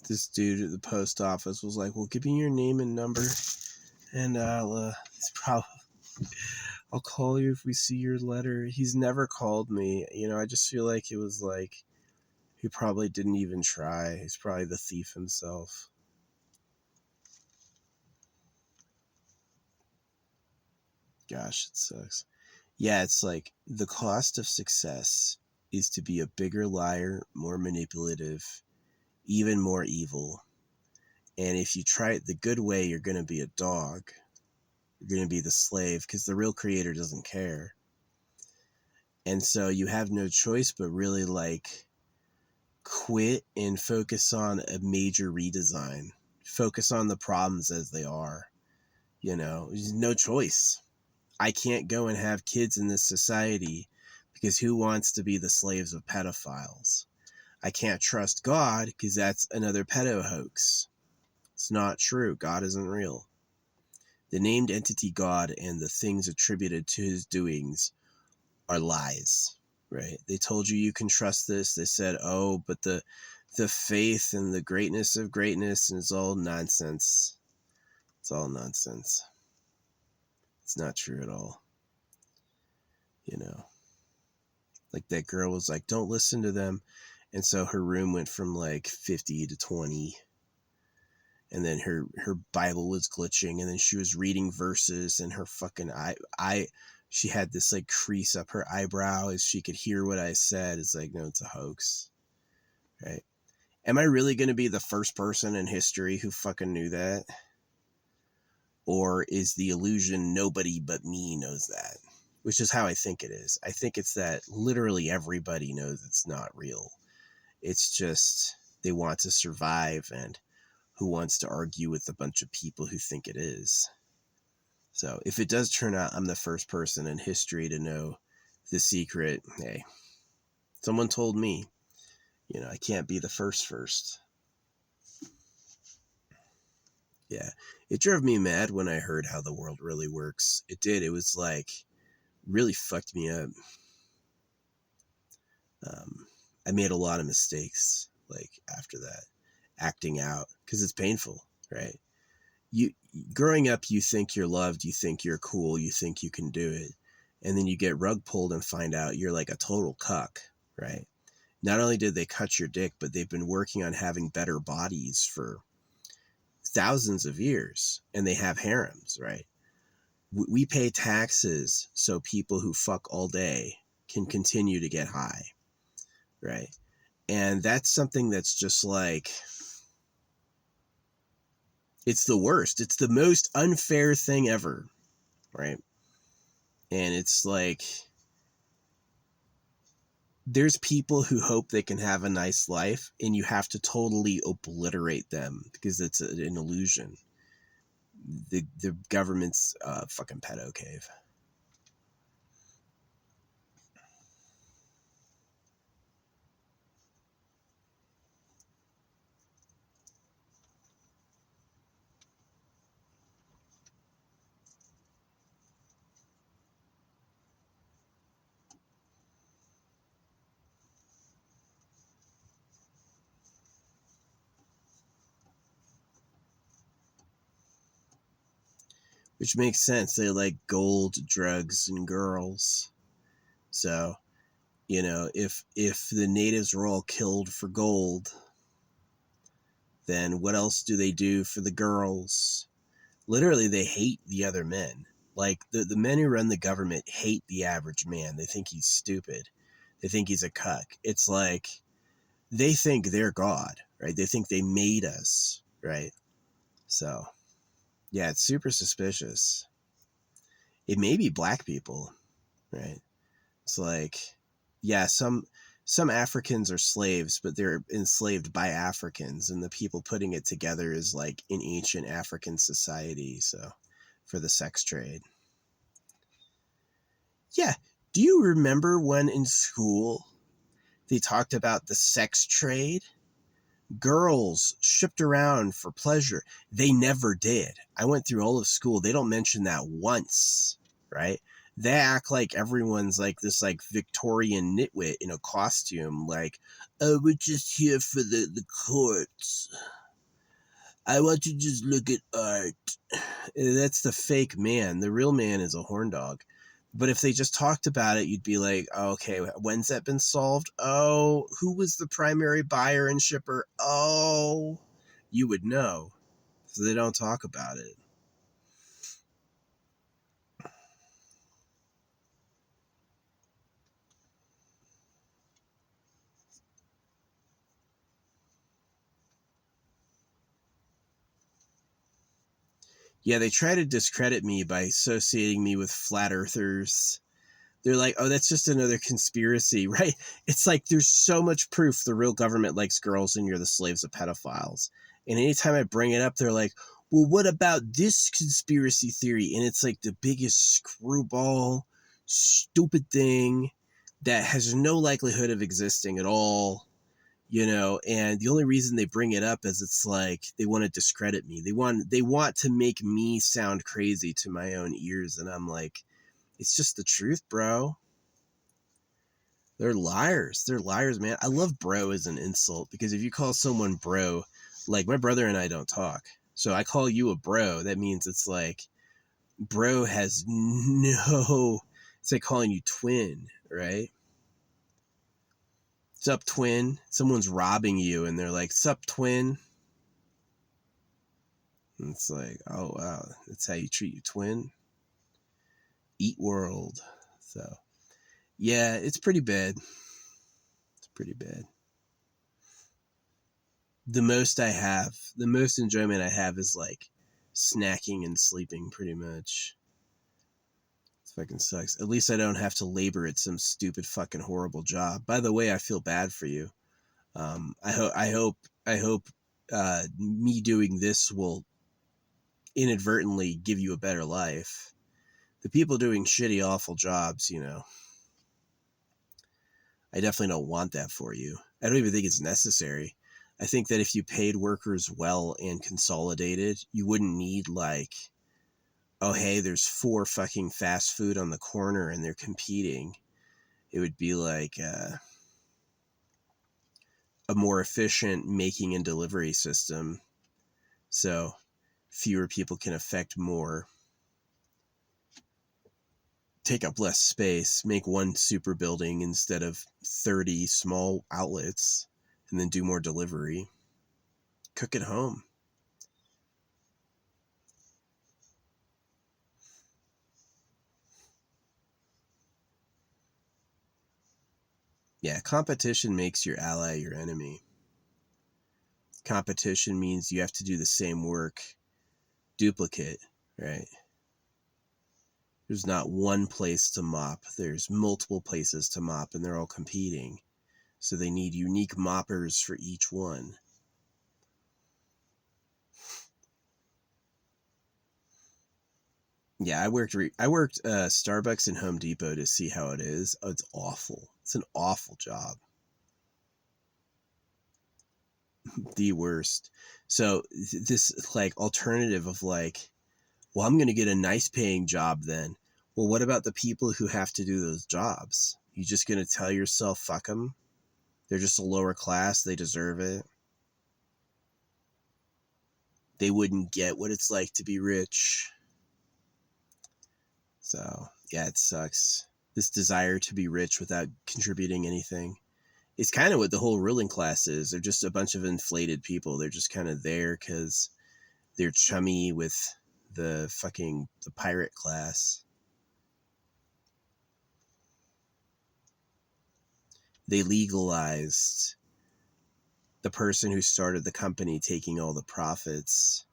This dude at the post office was like, well, give me your name and number, and I'll call you if we see your letter. He's never called me. You know, I just feel like it was like, he probably didn't even try. He's probably the thief himself. Gosh, it sucks. Yeah, it's like the cost of success is to be a bigger liar, more manipulative, even more evil. And if you try it the good way, you're going to be a dog. You're going to be the slave because the real creator doesn't care. And so you have no choice but really like quit and focus on a major redesign. Focus on the problems as they are. You know, there's no choice. I can't go and have kids in this society because who wants to be the slaves of pedophiles? I can't trust God because that's another pedo hoax. It's not true. God isn't real. The named entity God and the things attributed to his doings are lies, right? They told you can trust this. They said, oh, but the faith and the greatness of greatness, and it's all nonsense. It's all nonsense. It's not true at all. You know, like that girl was like, don't listen to them. And so her room went from like 50 to 20. And then her Bible was glitching, and then she was reading verses, and her fucking she had this like crease up her eyebrow as she could hear what I said. It's like, no, it's a hoax, right? Am I really going to be the first person in history who fucking knew that? Or is the illusion nobody but me knows that? Which is how I think it is. I think it's that literally everybody knows it's not real. It's just they want to survive, and who wants to argue with a bunch of people who think it is. So if it does turn out I'm the first person in history to know the secret, hey, someone told me, you know, I can't be the first. Yeah, it drove me mad when I heard how the world really works. It did. It was like, really fucked me up. I made a lot of mistakes, like, after that, acting out, because it's painful, right? You growing up, you think you're loved, you think you're cool, you think you can do it, and then you get rug pulled and find out you're like a total cuck, right? Not only did they cut your dick, but they've been working on having better bodies for thousands of years, and they have harems, right? We pay taxes so people who fuck all day can continue to get high, right? And that's something that's just like, it's the worst. It's the most unfair thing ever, right? And it's like, there's people who hope they can have a nice life, and you have to totally obliterate them because it's an illusion. The government's fucking pedo cave. Which makes sense. They like gold, drugs, and girls. So, you know, if the natives were all killed for gold, then what else do they do for the girls? Literally, they hate the other men. Like, the men who run the government hate the average man. They think he's stupid. They think he's a cuck. It's like, they think they're God, right? They think they made us, right? So, yeah, it's super suspicious. It may be black people, right? It's like, yeah, some Africans are slaves, but they're enslaved by Africans, and the people putting it together is like an ancient African society, so, for the sex trade. Yeah, do you remember when in school they talked about the sex trade? Girls shipped around for pleasure. They never did. I went through all of school. They don't mention that once, right? They act like everyone's like this like Victorian nitwit in a costume, like, oh, we're just here for the courts. I want to just look at art. That's the fake man. The real man is a horn dog. But if they just talked about it, you'd be like, oh, okay, when's that been solved? Oh, who was the primary buyer and shipper? Oh, you would know. So they don't talk about it. Yeah, they try to discredit me by associating me with flat earthers. They're like, oh, that's just another conspiracy, right? It's like, there's so much proof the real government likes girls and you're the slaves of pedophiles. And anytime I bring it up, they're like, well, what about this conspiracy theory? And it's like the biggest screwball, stupid thing that has no likelihood of existing at all. And the only reason they bring it up is it's like they want to discredit me. They want to make me sound crazy to my own ears, and I'm like, it's just the truth, bro. They're liars. They're liars, man. I love bro as an insult, because if you call someone bro, like my brother and I don't talk. So I call you a bro, that means it's like bro has no, it's like calling you twin, right? Sup, twin? Someone's robbing you and they're like, sup, twin? And it's like, oh, wow, that's how you treat your twin? Eat world. So, yeah, it's pretty bad. It's pretty bad. The most enjoyment I have is like snacking and sleeping, pretty much. It fucking sucks. At least I don't have to labor at some stupid fucking horrible job. By the way, I feel bad for you. I hope me doing this will inadvertently give you a better life. The people doing shitty, awful jobs, I definitely don't want that for you. I don't even think it's necessary. I think that if you paid workers well and consolidated, you wouldn't need like, oh, hey, there's 4 fucking fast food on the corner and they're competing. It would be like a more efficient making and delivery system. So fewer people can affect more, take up less space, make one super building instead of 30 small outlets, and then do more delivery. Cook at home. Yeah, competition makes your ally your enemy. Competition means you have to do the same work, duplicate, right? There's not one place to mop. There's multiple places to mop, and they're all competing. So they need unique moppers for each one. Yeah, I worked Starbucks and Home Depot to see how it is. Oh, it's awful. It's an awful job. The worst. So this like alternative of like, well, I'm going to get a nice paying job then. Well, what about the people who have to do those jobs? You just going to tell yourself, fuck them? They're just a lower class. They deserve it. They wouldn't get what it's like to be rich. So, yeah, it sucks. This desire to be rich without contributing anything. It's kind of what the whole ruling class is. They're just a bunch of inflated people. They're just kind of there because they're chummy with the pirate class. They legalized the person who started the company taking all the profits,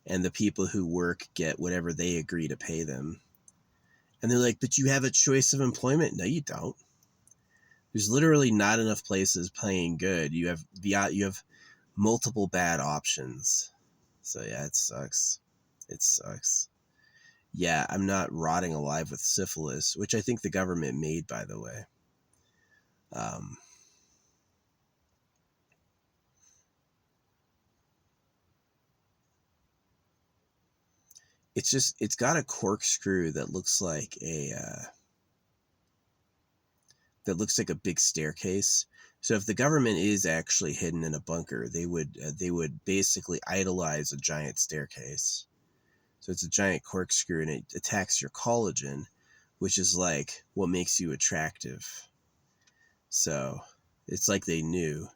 and the people who work get whatever they agree to pay them. And they're like, but you have a choice of employment. No, you don't. There's literally not enough places paying good. You have multiple bad options. So yeah, it sucks. It sucks. Yeah, I'm not rotting alive with syphilis, which I think the government made, by the way. It's got a corkscrew that looks like a big staircase. So if the government is actually hidden in a bunker, they would basically idolize a giant staircase. So it's a giant corkscrew, and it attacks your collagen, which is like what makes you attractive. So it's like they knew,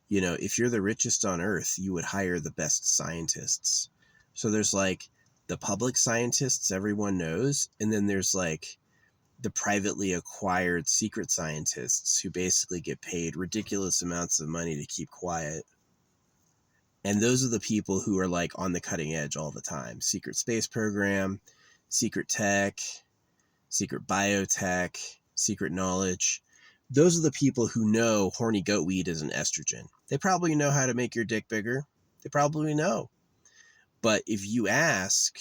if you're the richest on earth, you would hire the best scientists. So there's like the public scientists everyone knows, and then there's like the privately acquired secret scientists who basically get paid ridiculous amounts of money to keep quiet. And those are the people who are like on the cutting edge all the time. Secret space program, secret tech, secret biotech, secret knowledge. Those are the people who know horny goat weed is an estrogen. They probably know how to make your dick bigger. They probably know. But if you ask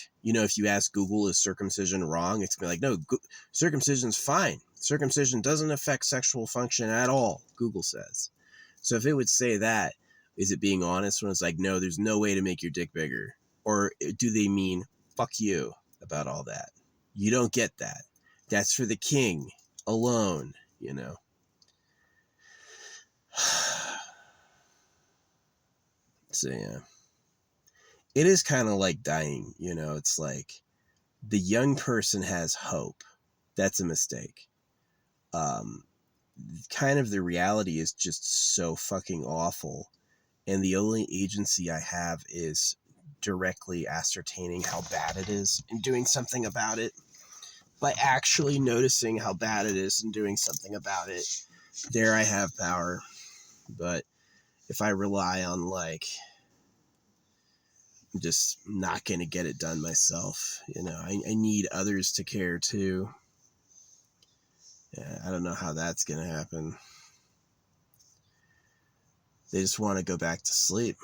Google, is circumcision wrong? It's going to be like, no, circumcision's fine. Circumcision doesn't affect sexual function at all, Google says. So if it would say that, is it being honest when it's like, no, there's no way to make your dick bigger? Or do they mean, fuck you about all that? You don't get that. That's for the king alone, you know? So, yeah. It is kind of like dying, you know? It's like the young person has hope. That's a mistake. Kind of the reality is just so fucking awful. And the only agency I have is directly ascertaining how bad it is and doing something about it. By actually noticing how bad it is and doing something about it, there I have power. But if I rely on, like, I'm just not going to get it done myself, you know, I need others to care too. Yeah, I don't know how that's going to happen. They just want to go back to sleep.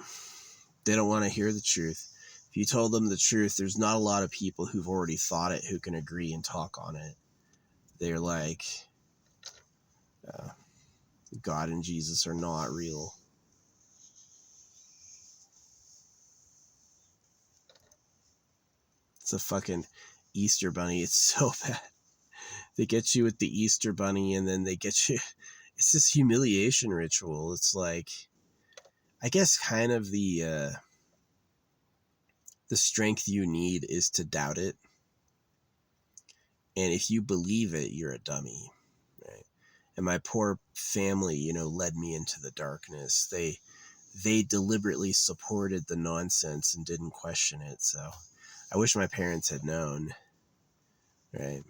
They don't want to hear the truth. If you told them the truth, there's not a lot of people who've already thought it who can agree and talk on it. They're like, God and Jesus are not real. It's a fucking Easter bunny. It's so bad. They get you with the Easter bunny, and then they get you. It's this humiliation ritual. It's like, I guess kind of the strength you need is to doubt it. And if you believe it, you're a dummy, right? And my poor family, you know, led me into the darkness. They deliberately supported the nonsense and didn't question it. So I wish my parents had known, right?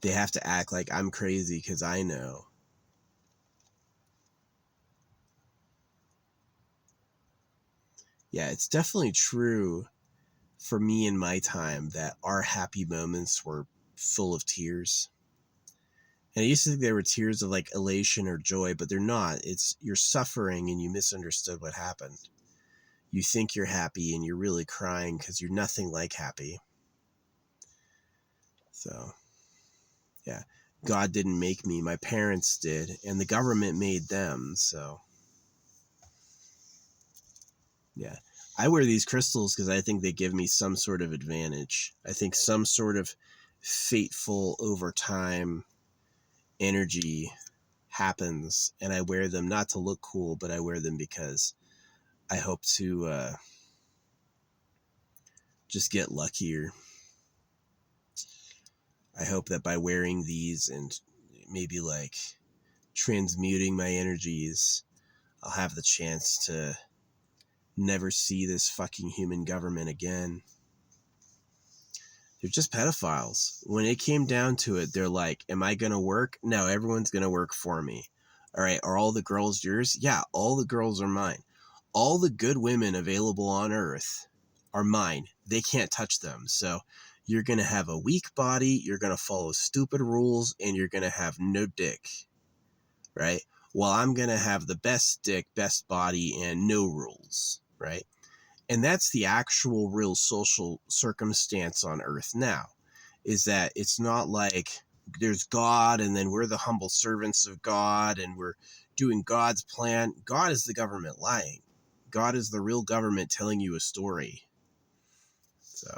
They have to act like I'm crazy because I know. Yeah, it's definitely true for me in my time that our happy moments were full of tears. And I used to think they were tears of like elation or joy, but they're not. It's you're suffering and you misunderstood what happened. You think you're happy and you're really crying because you're nothing like happy. So, yeah. God didn't make me. My parents did. And the government made them. So, yeah. I wear these crystals because I think they give me some sort of advantage. I think some sort of fateful over time energy happens, and I wear them not to look cool, but I wear them because I hope to just get luckier. I hope that by wearing these and maybe like transmuting my energies, I'll have the chance to never see this fucking human government again. They're just pedophiles. When it came down to it, they're like, am I going to work? No, everyone's going to work for me. All right, are all the girls yours? Yeah, all the girls are mine. All the good women available on Earth are mine. They can't touch them. So you're going to have a weak body, you're going to follow stupid rules, and you're going to have no dick, right? Well, I'm going to have the best dick, best body, and no rules, right? And that's the actual real social circumstance on Earth now, is that it's not like there's God and then we're the humble servants of God and we're doing God's plan. God is the government lying. God is the real government telling you a story. So,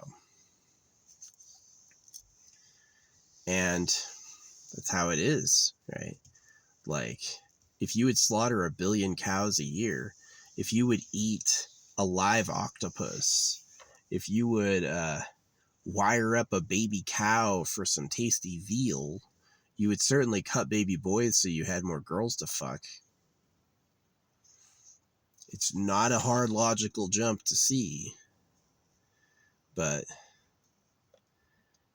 and that's how it is, right? Like, if you would slaughter 1 billion cows a year, if you would eat a live octopus, if you would wire up a baby cow for some tasty veal, you would certainly cut baby boys so you had more girls to fuck. It's not a hard logical jump to see. But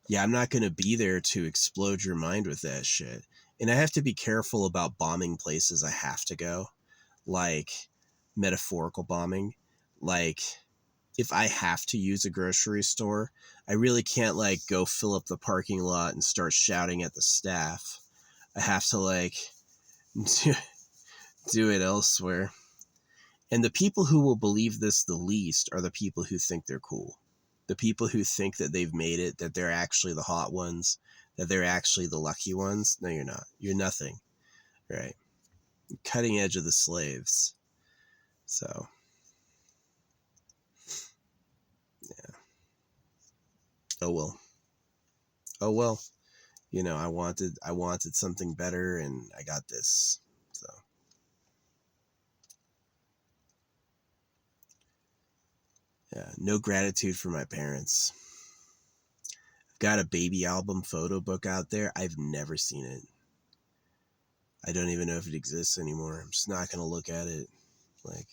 yeah, I'm not going to be there to explode your mind with that shit. And I have to be careful about bombing places I have to go, like metaphorical bombing. Like, if I have to use a grocery store, I really can't like go fill up the parking lot and start shouting at the staff. I have to like do it elsewhere. And the people who will believe this the least are the people who think they're cool. The people who think that they've made it, that they're actually the hot ones, that they're actually the lucky ones. No, you're not. You're nothing, right? cutting edge of the slaves. So, yeah. Oh well. Oh well. You know, I wanted something better, and I got this. So, yeah, no gratitude for my parents. I've got a baby album photo book out there. I've never seen it. I don't even know if it exists anymore. I'm just not going to look at it. Like,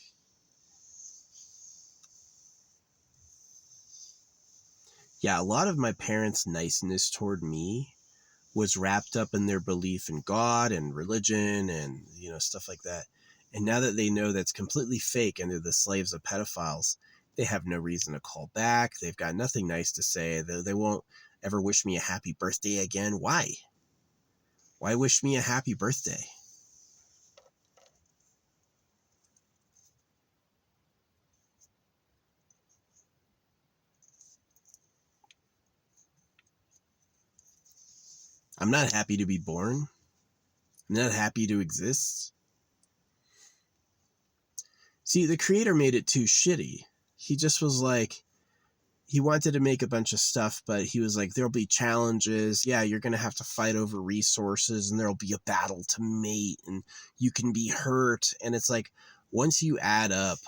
yeah, a lot of my parents' niceness toward me was wrapped up in their belief in God and religion and, you know, stuff like that. And now that they know that's completely fake and they're the slaves of pedophiles, they have no reason to call back. They've got nothing nice to say. They won't ever wish me a happy birthday again. Why? Why wish me a happy birthday? I'm not happy to be born. I'm not happy to exist. See, the creator made it too shitty. He just was like, he wanted to make a bunch of stuff, but he was like, there'll be challenges. Yeah, you're going to have to fight over resources, and there'll be a battle to mate, and you can be hurt. And it's like, once you add up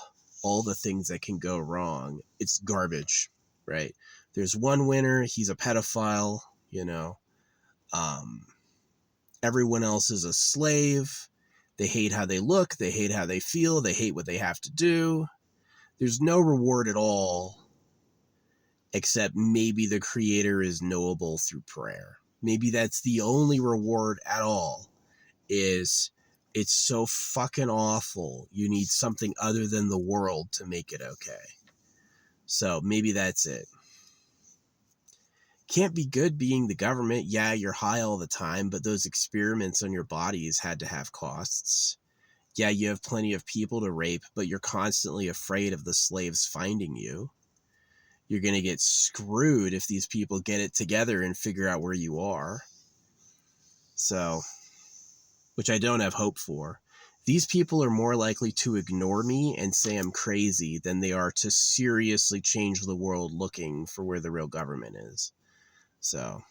all the things that can go wrong, it's garbage, right? There's one winner. He's a pedophile, you know. Everyone else is a slave. They hate how they look. They hate how they feel. They hate what they have to do. There's no reward at all, except maybe the creator is knowable through prayer. Maybe that's the only reward at all, is it's so fucking awful. You need something other than the world to make it okay. So maybe that's it. Can't be good being the government. Yeah, you're high all the time, but those experiments on your bodies had to have costs. Yeah, you have plenty of people to rape, but you're constantly afraid of the slaves finding you. You're going to get screwed if these people get it together and figure out where you are. So, which I don't have hope for. These people are more likely to ignore me and say I'm crazy than they are to seriously change the world looking for where the real government is. So,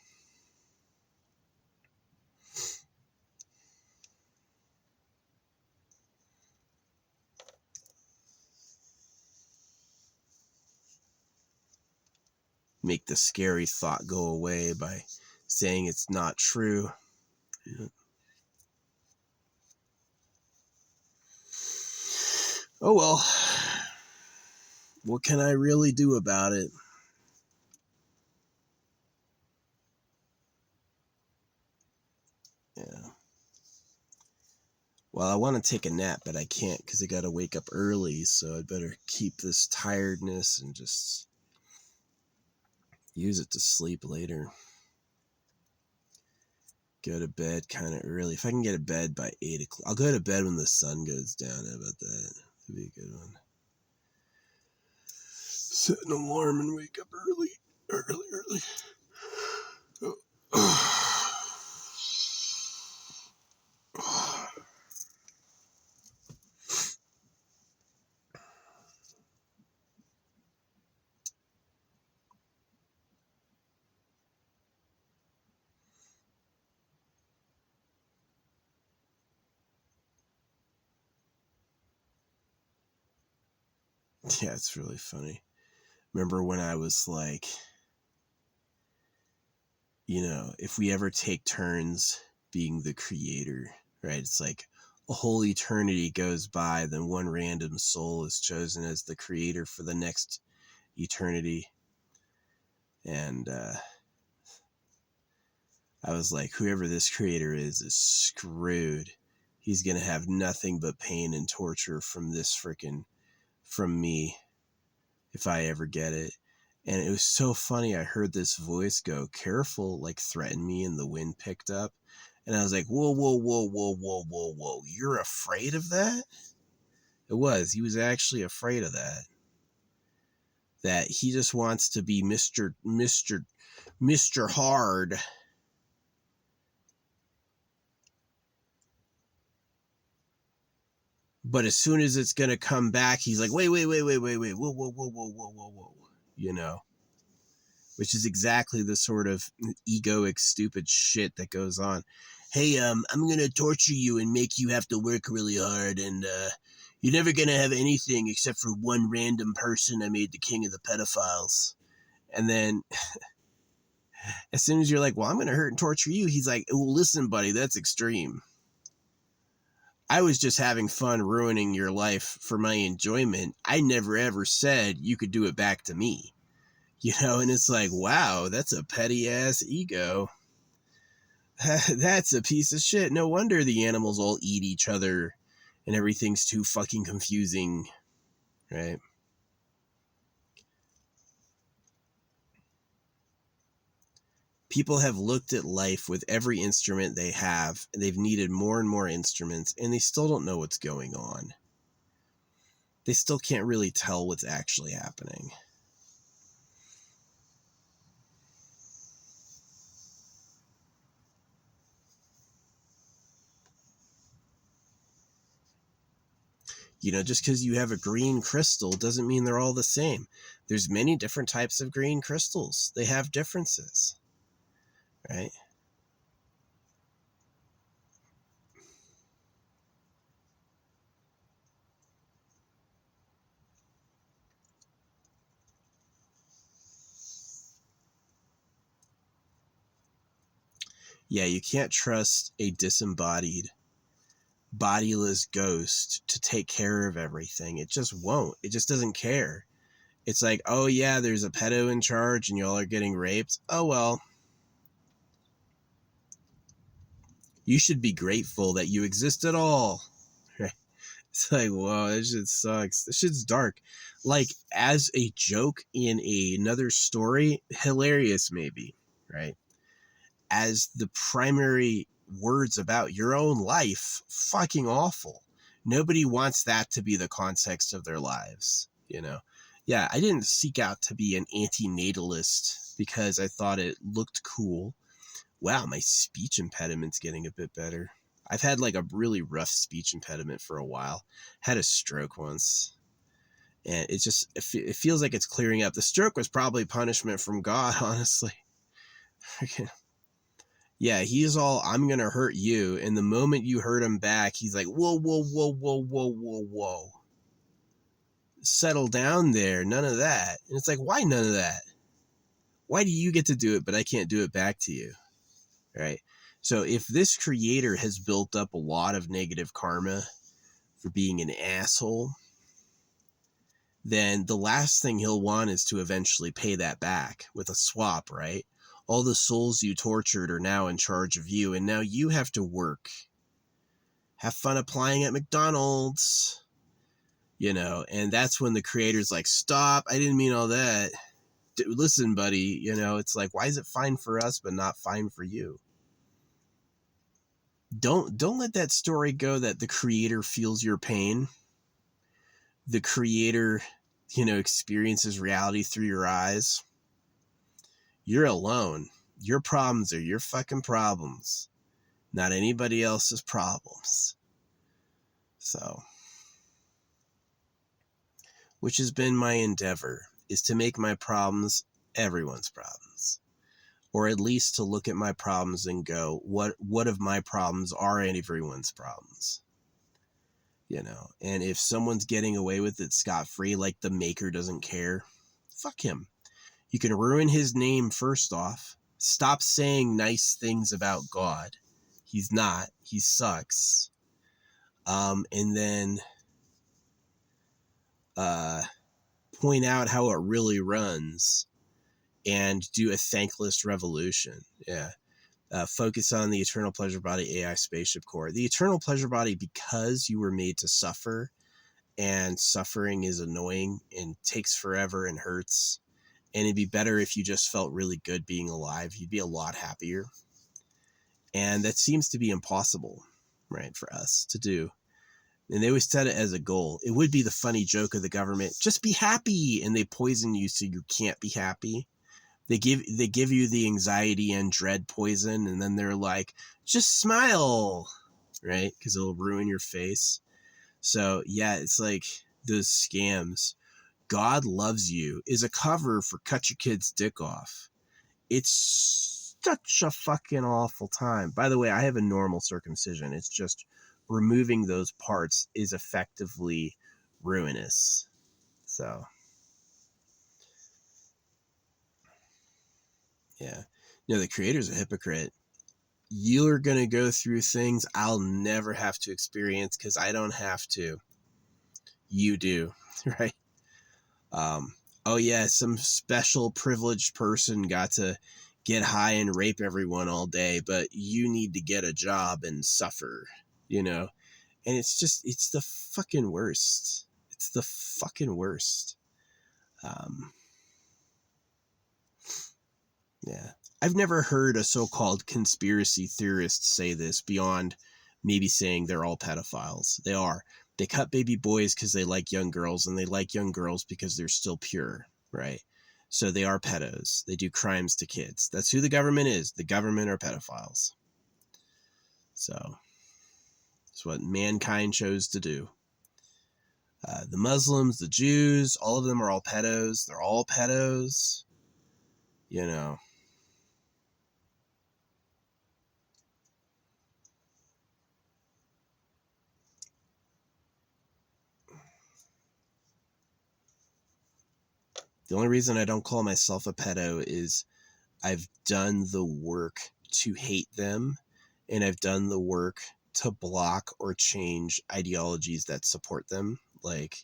make the scary thought go away by saying it's not true. Yeah. Oh well, what can I really do about it? Yeah. Well, I want to take a nap, but I can't because I got to wake up early, so I'd better keep this tiredness and just use it to sleep later. Go to bed kind of early. If I can get to bed by 8 o'clock, I'll go to bed when the sun goes down. How about that? That'd be a good one. Set an alarm and wake up early. Early. Yeah, it's really funny. Remember when I was like, you know, if we ever take turns being the creator, right? It's like a whole eternity goes by, then one random soul is chosen as the creator for the next eternity. And I was like, whoever this creator is screwed. He's going to have nothing but pain and torture from from me if I ever get it. And it was so funny. I heard this voice go, careful, like threaten me, and the wind picked up. And I was like, whoa, whoa, whoa, whoa, whoa, whoa, whoa. You're afraid of that? It was. He was actually afraid of that. That he just wants to be Mr. Hard. But as soon as it's going to come back, he's like, wait, whoa, whoa, whoa, whoa, whoa, whoa, whoa, you know, which is exactly the sort of egoic, stupid shit that goes on. Hey, I'm going to torture you and make you have to work really hard, and you're never going to have anything except for one random person I made the king of the pedophiles. And then as soon as you're like, well, I'm going to hurt and torture you, he's like, well, listen, buddy, that's extreme. I was just having fun ruining your life for my enjoyment. I never ever said you could do it back to me. You know, and it's like, wow, that's a petty ass ego. That's a piece of shit. No wonder the animals all eat each other and everything's too fucking confusing, right? People have looked at life with every instrument they have, and they've needed more and more instruments, and they still don't know what's going on. They still can't really tell what's actually happening. You know, just because you have a green crystal doesn't mean they're all the same. There's many different types of green crystals. They have differences, right? Yeah, you can't trust a disembodied, bodiless ghost to take care of everything. It just won't. It just doesn't care. It's like, oh yeah, there's a pedo in charge and y'all are getting raped. Oh well. You should be grateful that you exist at all. Right? It's like, whoa, this shit sucks. This shit's dark. Like, as a joke in another story, hilarious maybe, right? As the primary words about your own life, fucking awful. Nobody wants that to be the context of their lives, you know? Yeah, I didn't seek out to be an antinatalist because I thought it looked cool. Wow, my speech impediment's getting a bit better. I've had like a really rough speech impediment for a while. Had a stroke once. And it feels like it's clearing up. The stroke was probably punishment from God, honestly. Yeah, he's all, I'm going to hurt you. And the moment you hurt him back, he's like, whoa, whoa, whoa, whoa, whoa, whoa, whoa. Settle down there. None of that. And it's like, why none of that? Why do you get to do it, but I can't do it back to you? Right? So if this creator has built up a lot of negative karma for being an asshole, then the last thing he'll want is to eventually pay that back with a swap, right? All the souls you tortured are now in charge of you, and now you have to work. Have fun applying at McDonald's, you know, and that's when the creator's like, stop, I didn't mean all that. Listen, buddy, you know, it's like, why is it fine for us but not fine for you? Don't let that story go that the creator feels your pain. The creator, you know, experiences reality through your eyes. You're alone. Your problems are your fucking problems, not anybody else's problems. So, which has been my endeavor, is to make my problems everyone's problems. Or at least to look at my problems and go, what of my problems are everyone's problems? You know, and if someone's getting away with it scot-free, like the maker doesn't care, fuck him. You can ruin his name first off. Stop saying nice things about God. He's not. He sucks. And then point out how it really runs and do a thankless revolution. Yeah. Focus on the Eternal Pleasure Body AI Spaceship Core. The Eternal Pleasure Body, because you were made to suffer, and suffering is annoying and takes forever and hurts. And it'd be better if you just felt really good being alive. You'd be a lot happier. And that seems to be impossible, right, for us to do. And they always set it as a goal. It would be the funny joke of the government, just be happy, and they poison you so you can't be happy. They give you the anxiety and dread poison, and then they're like, just smile, right? Because it'll ruin your face. So yeah, it's like those scams. God Loves You is a cover for Cut Your Kid's Dick Off. It's such a fucking awful time. By the way, I have a normal circumcision. It's just removing those parts is effectively ruinous. So, yeah. No, the creator's a hypocrite. You're going to go through things I'll never have to experience because I don't have to. You do, right? Oh yeah, some special privileged person got to get high and rape everyone all day, but you need to get a job and suffer, you know? And it's the fucking worst. It's the fucking worst. Um, yeah. I've never heard a so-called conspiracy theorist say this beyond maybe saying they're all pedophiles. They are. They cut baby boys because they like young girls, and they like young girls because they're still pure, right? So they are pedos. They do crimes to kids. That's who the government is. The government are pedophiles. So it's what mankind chose to do. The Muslims, the Jews, all of them are all pedos. They're all pedos. You know. The only reason I don't call myself a pedo is I've done the work to hate them, and I've done the work to block or change ideologies that support them. Like,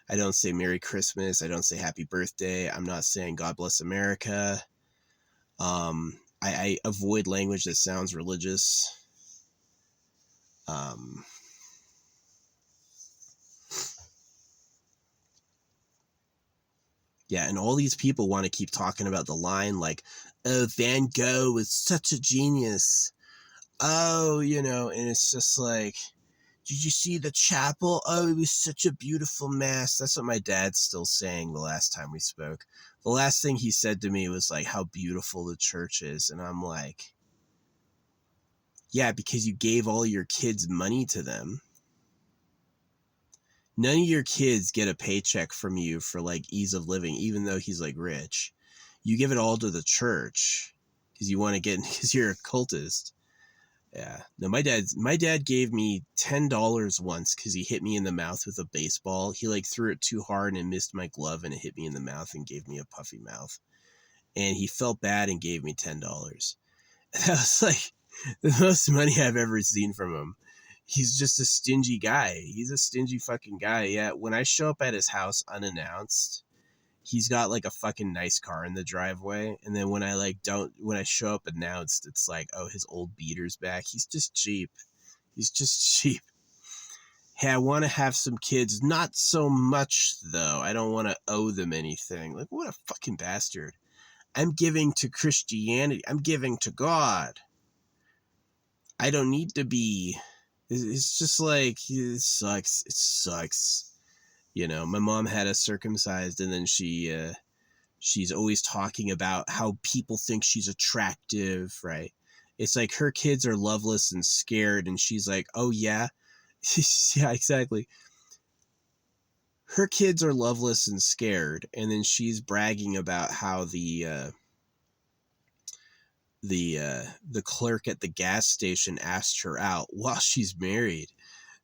I don't say Merry Christmas. I don't say Happy Birthday. I'm not saying God Bless America. I avoid language that sounds religious. Um, yeah, and all these people want to keep talking about the line like, oh, Van Gogh was such a genius. Oh, and it's just like, did you see the chapel? Oh, it was such a beautiful mass. That's what my dad's still saying the last time we spoke. The last thing he said to me was like how beautiful the church is. And I'm like, yeah, because you gave all your kids money to them. None of your kids get a paycheck from you for like ease of living, even though he's like rich. You give it all to the church because you want to get, because you're a cultist. Yeah. No, my dad gave me $10 once because he hit me in the mouth with a baseball. He like threw it too hard and it missed my glove and it hit me in the mouth and gave me a puffy mouth. And he felt bad and gave me $10. That was like the most money I've ever seen from him. He's just a stingy guy. He's a stingy fucking guy. Yeah. When I show up at his house unannounced, he's got like a fucking nice car in the driveway, and then when I show up announced, it's like, oh, his old beater's back. He's just cheap. Hey, I want to have some kids, not so much though. I don't want to owe them anything. Like, what a fucking bastard. I'm giving to Christianity. I'm giving to God. I don't need to be. It's just like, it sucks. My mom had us circumcised, and then she's always talking about how people think she's attractive, right? It's like her kids are loveless and scared, and she's like, oh yeah. Yeah, exactly. Her kids are loveless and scared, and then she's bragging about how the clerk at the gas station asked her out while she's married.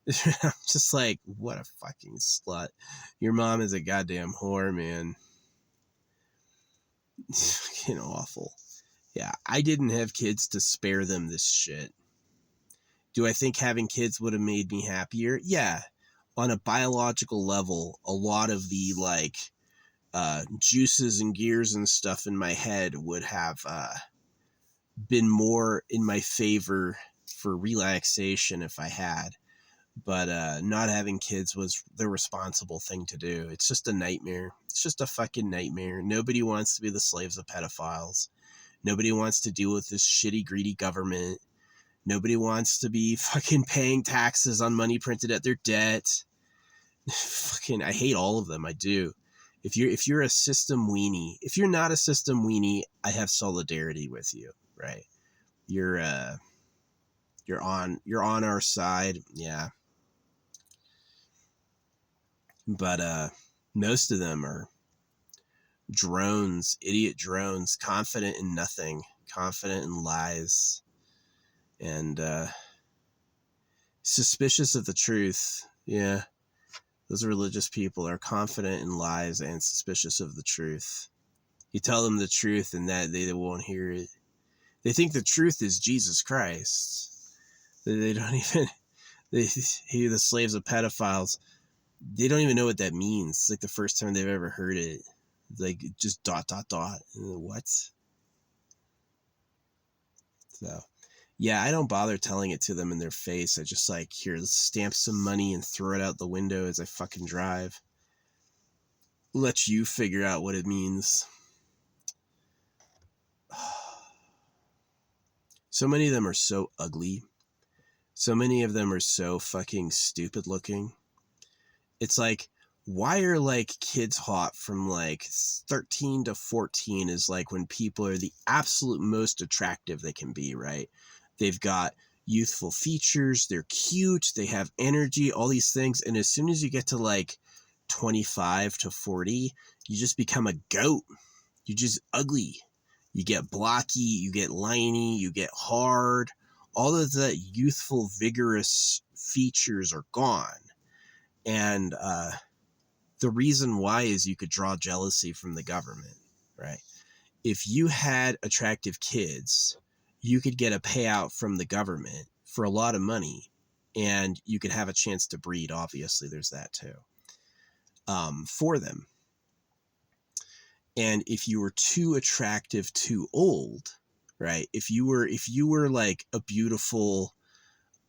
I'm just like, what a fucking slut. Your mom is a goddamn whore, man. Fucking awful. Yeah, I didn't have kids to spare them this shit. Do I think having kids would have made me happier? Yeah. On a biological level, a lot of the juices and gears and stuff in my head would have been more in my favor for relaxation if I had. But not having kids was the responsible thing to do. It's just a nightmare. It's just a fucking nightmare. Nobody wants to be the slaves of pedophiles. Nobody wants to deal with this shitty, greedy government. Nobody wants to be fucking paying taxes on money printed at their debt. Fucking, I hate all of them. I do. If you're a system weenie, if you're not a system weenie, I have solidarity with you, right? You're on our side. Yeah. But most of them are drones, idiot drones, confident in nothing, confident in lies, and suspicious of the truth. Yeah, those religious people are confident in lies and suspicious of the truth. You tell them the truth and that they won't hear it. They think the truth is Jesus Christ. They don't even, they hear the slaves of pedophiles. They don't even know what that means. It's like the first time they've ever heard it. Like just ... What? So, yeah, I don't bother telling it to them in their face. I just like, here, let's stamp some money and throw it out the window as I fucking drive. Let you figure out what it means. So many of them are so ugly. So many of them are so fucking stupid looking. It's like, why are like kids hot from like 13 to 14 is like when people are the absolute most attractive they can be, right? They've got youthful features, they're cute, they have energy, all these things. And as soon as you get to like 25 to 40, you just become a goat. You're just ugly. You get blocky, you get liney, you get hard. All of the youthful, vigorous features are gone. And the reason why is you could draw jealousy from the government, right? If you had attractive kids, you could get a payout from the government for a lot of money, and you could have a chance to breed. Obviously, there's that too, for them. And if you were too attractive, too old, right? If you were like a beautiful,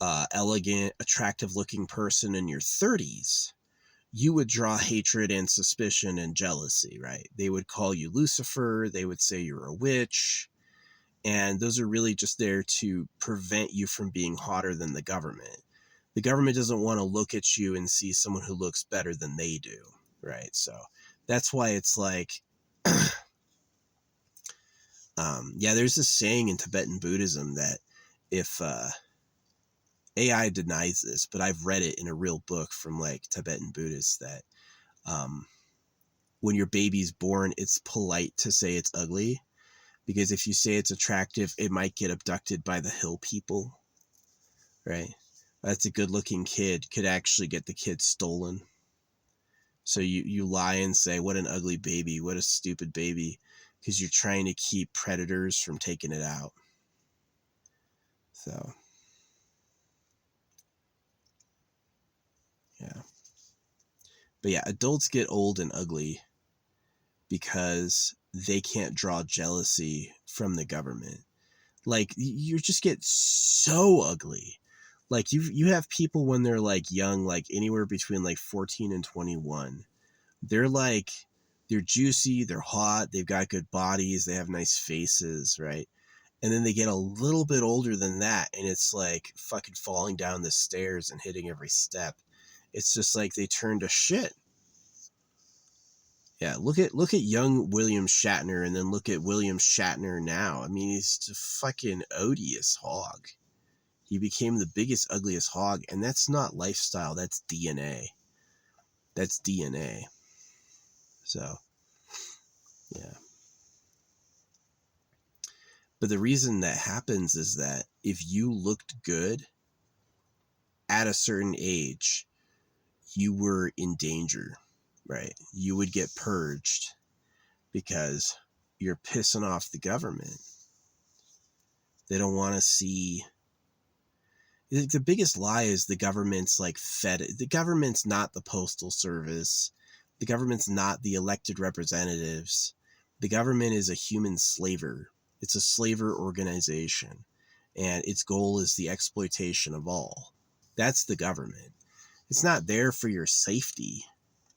elegant, attractive-looking person in your 30s, you would draw hatred and suspicion and jealousy, right? They would call you Lucifer. They would say you're a witch. And those are really just there to prevent you from being hotter than the government. The government doesn't want to look at you and see someone who looks better than they do, right? So that's why it's like, yeah, there's this saying in Tibetan Buddhism that if AI denies this, but I've read it in a real book from like Tibetan Buddhists that when your baby's born, it's polite to say it's ugly, because if you say it's attractive, it might get abducted by the hill people, right? That's a good looking kid, could actually get the kid stolen. So you lie and say, what an ugly baby, what a stupid baby, because you're trying to keep predators from taking it out. So, yeah. But yeah, adults get old and ugly because they can't draw jealousy from the government. Like, you just get so ugly. Like, you have people when they're like young, like anywhere between like 14 and 21. They're like, they're juicy, they're hot, they've got good bodies, they have nice faces, right? And then they get a little bit older than that, and it's like fucking falling down the stairs and hitting every step. It's just like they turn to shit. Yeah, look at young William Shatner, and then look at William Shatner now. I mean, he's a fucking odious hog. He became the biggest, ugliest hog, and that's not lifestyle, that's DNA. That's DNA. So, yeah. But the reason that happens is that if you looked good at a certain age, you were in danger, right? You would get purged because you're pissing off the government. They don't want to see. The biggest lie is the government's like the government's not the postal service. The government's not the elected representatives. The government is a human slaver. It's a slaver organization, and its goal is the exploitation of all. That's the government. It's not there for your safety.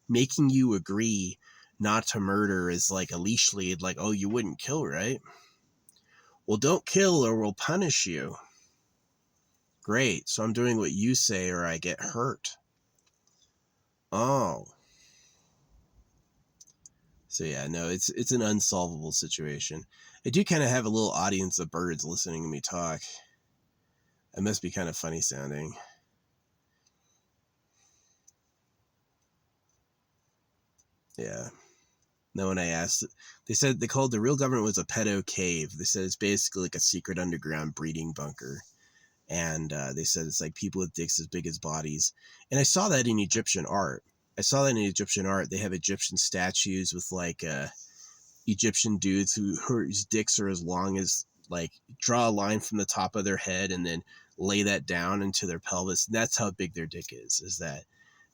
Making you agree not to murder is like a leash lead, like, oh, you wouldn't kill, right? Well, don't kill or we'll punish you. Great, so I'm doing what you say or I get hurt. Oh. So yeah, no, it's an unsolvable situation. I do kind of have a little audience of birds listening to me talk. It must be kind of funny sounding. Yeah. No, when I asked, they said they called the real government was a pedo cave. They said it's basically like a secret underground breeding bunker. And they said it's like people with dicks as big as bodies. And I saw that in Egyptian art. They have Egyptian statues with like Egyptian dudes whose dicks are as long as, like, draw a line from the top of their head and then lay that down into their pelvis. And that's how big their dick is that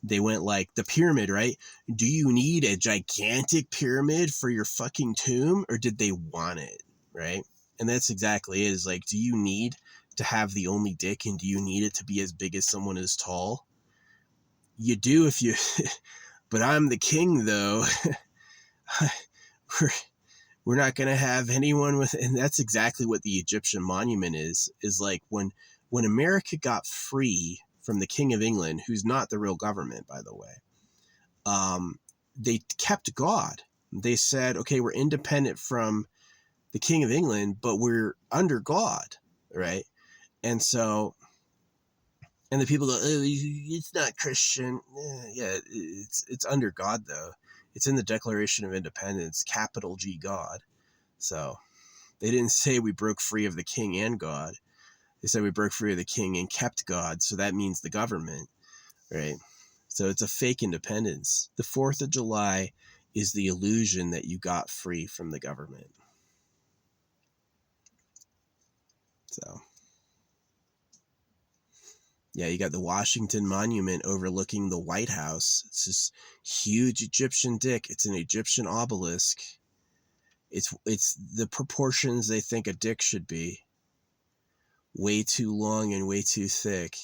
they went like the pyramid, right? Do you need a gigantic pyramid for your fucking tomb, or did they want it, right? And that's exactly it. Is like, do you need to have the only dick, and do you need it to be as big as someone as tall? You do if you, but I'm the king though. we're not going to have anyone with, and that's exactly what the Egyptian monument is like when America got free from the King of England, who's not the real government, by the way, they kept God. They said, okay, we're independent from the King of England, but we're under God, right? And so, and the people go, oh, it's not Christian. Yeah, it's under God, though. It's in the Declaration of Independence, capital G God. So they didn't say we broke free of the king and God. They said we broke free of the king and kept God. So that means the government, right? So it's a fake independence. The 4th of July is the illusion that you got free from the government. So, yeah, you got the Washington Monument overlooking the White House. It's this huge Egyptian dick. It's an Egyptian obelisk. It's the proportions they think a dick should be. Way too long and way too thick.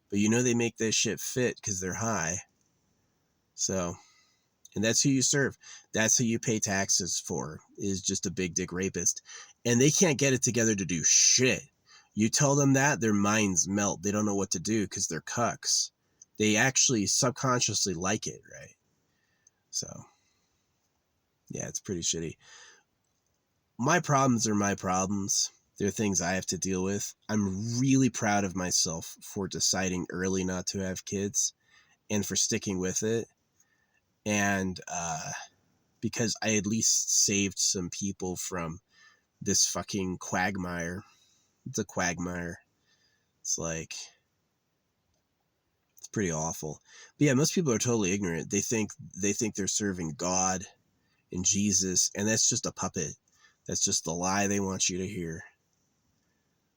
But you know they make this shit fit because they're high. So, and that's who you serve. That's who you pay taxes for, is just a big dick rapist. And they can't get it together to do shit. You tell them that, their minds melt. They don't know what to do because they're cucks. They actually subconsciously like it, right? So, yeah, it's pretty shitty. My problems are my problems. They're things I have to deal with. I'm really proud of myself for deciding early not to have kids and for sticking with it. And because I at least saved some people from this fucking quagmire. It's a quagmire. It's like, it's pretty awful. But yeah, most people are totally ignorant. They think they're serving God and Jesus, and that's just a puppet. That's just the lie they want you to hear.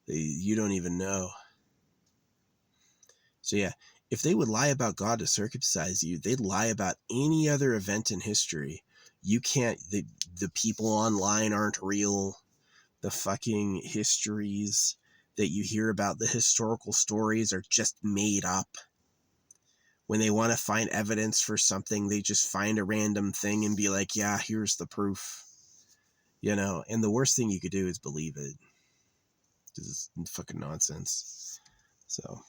You don't even know. So yeah, if they would lie about God to circumcise you, they'd lie about any other event in history. You can't, the people online aren't real. The fucking histories that you hear about, the historical stories, are just made up. When they want to find evidence for something, they just find a random thing and be like, yeah, here's the proof. You know, and the worst thing you could do is believe it. Because it's fucking nonsense. So.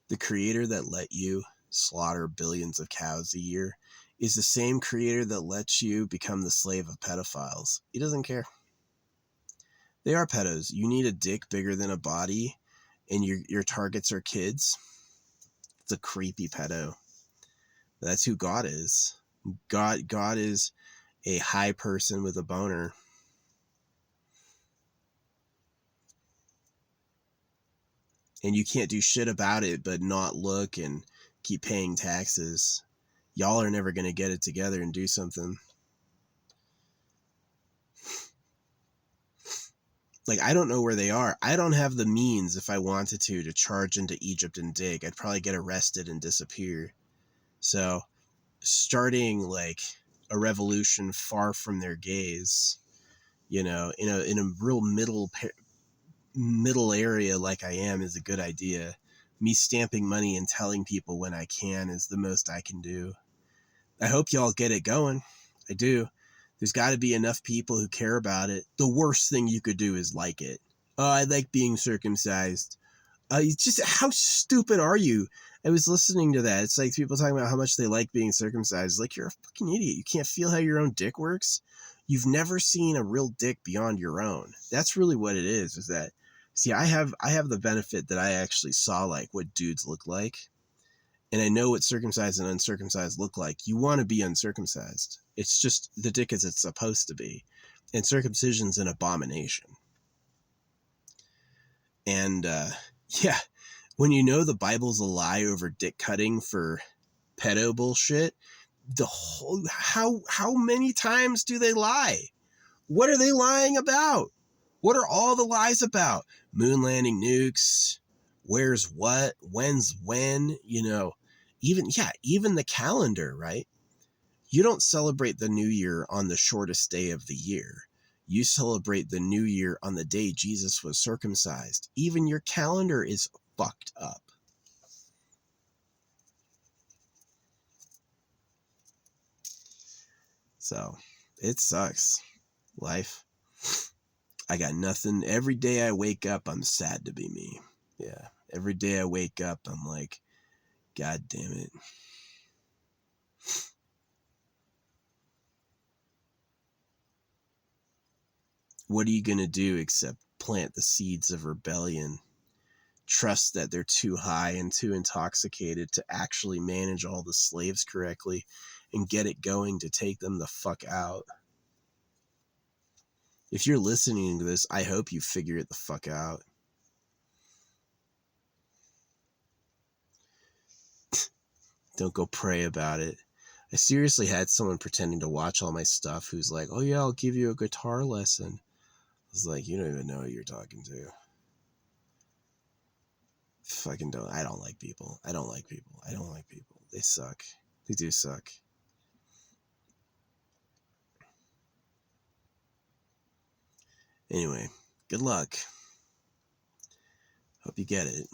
The creator that let you slaughter billions of cows a year is the same creator that lets you become the slave of pedophiles. He doesn't care. They are pedos. You need a dick bigger than a body, and your targets are kids. It's a creepy pedo. That's who God is. God is a high person with a boner. And you can't do shit about it but not look and keep paying taxes. Y'all are never going to get it together and do something. Like, I don't know where they are. I don't have the means, if I wanted to charge into Egypt and dig. I'd probably get arrested and disappear. So, starting like a revolution far from their gaze, you know, in a real middle area like I am, is a good idea. Me stamping money and telling people when I can is the most I can do. I hope y'all get it going. I do. There's got to be enough people who care about it. The worst thing you could do is like it. Oh, I like being circumcised. Just, how stupid are you? I was listening to that. It's like people talking about how much they like being circumcised. Like, you're a fucking idiot. You can't feel how your own dick works. you've never seen a real dick beyond your own. That's really what it is that, see, I have the benefit that I actually saw like what dudes look like. And I know what circumcised and uncircumcised look like. You want to be uncircumcised. It's just the dick as it's supposed to be. And circumcision's an abomination. And yeah, when you know the Bible's a lie over dick cutting for pedo bullshit, the whole how many times do they lie? What are they lying about? What are all the lies about? Moon landing nukes, where's what, when's when, even the calendar, right? You don't celebrate the new year on the shortest day of the year. You celebrate the new year on the day Jesus was circumcised. Even your calendar is fucked up. So it sucks. Life. I got nothing. Every day I wake up, I'm sad to be me. Yeah. Every day I wake up, I'm like, God damn it. What are you going to do except plant the seeds of rebellion? Trust that they're too high and too intoxicated to actually manage all the slaves correctly and get it going to take them the fuck out. If you're listening to this, I hope you figure it the fuck out. Don't go pray about it. I seriously had someone pretending to watch all my stuff who's like, oh yeah, I'll give you a guitar lesson. I was like, you don't even know who you're talking to. Fucking don't. I don't like people. I don't like people. I don't like people. They suck. They do suck. Anyway, good luck. Hope you get it.